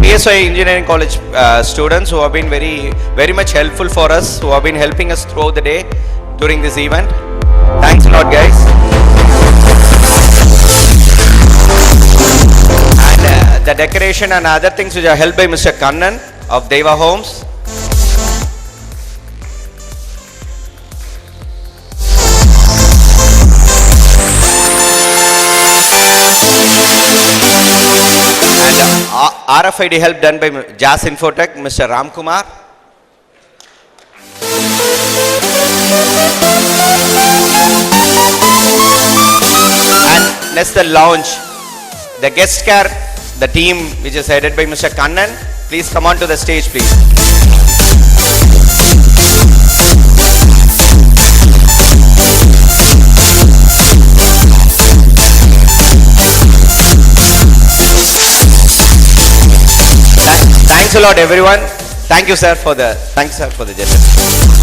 PSY Engineering College students who have been very much helpful for us, who have been helping us throughout the day during this event. Thanks a lot, guys. And the decoration and other things which are helped by Mr. Kannan of Deva Homes. RFID help done by Jazz Infotech, Mr. Ramkumar. let's the launch. The guest care, the team which is headed by Mr. Kannan, please come on to the stage, please. Thanks a lot, everyone. Thanks, sir, for the gesture.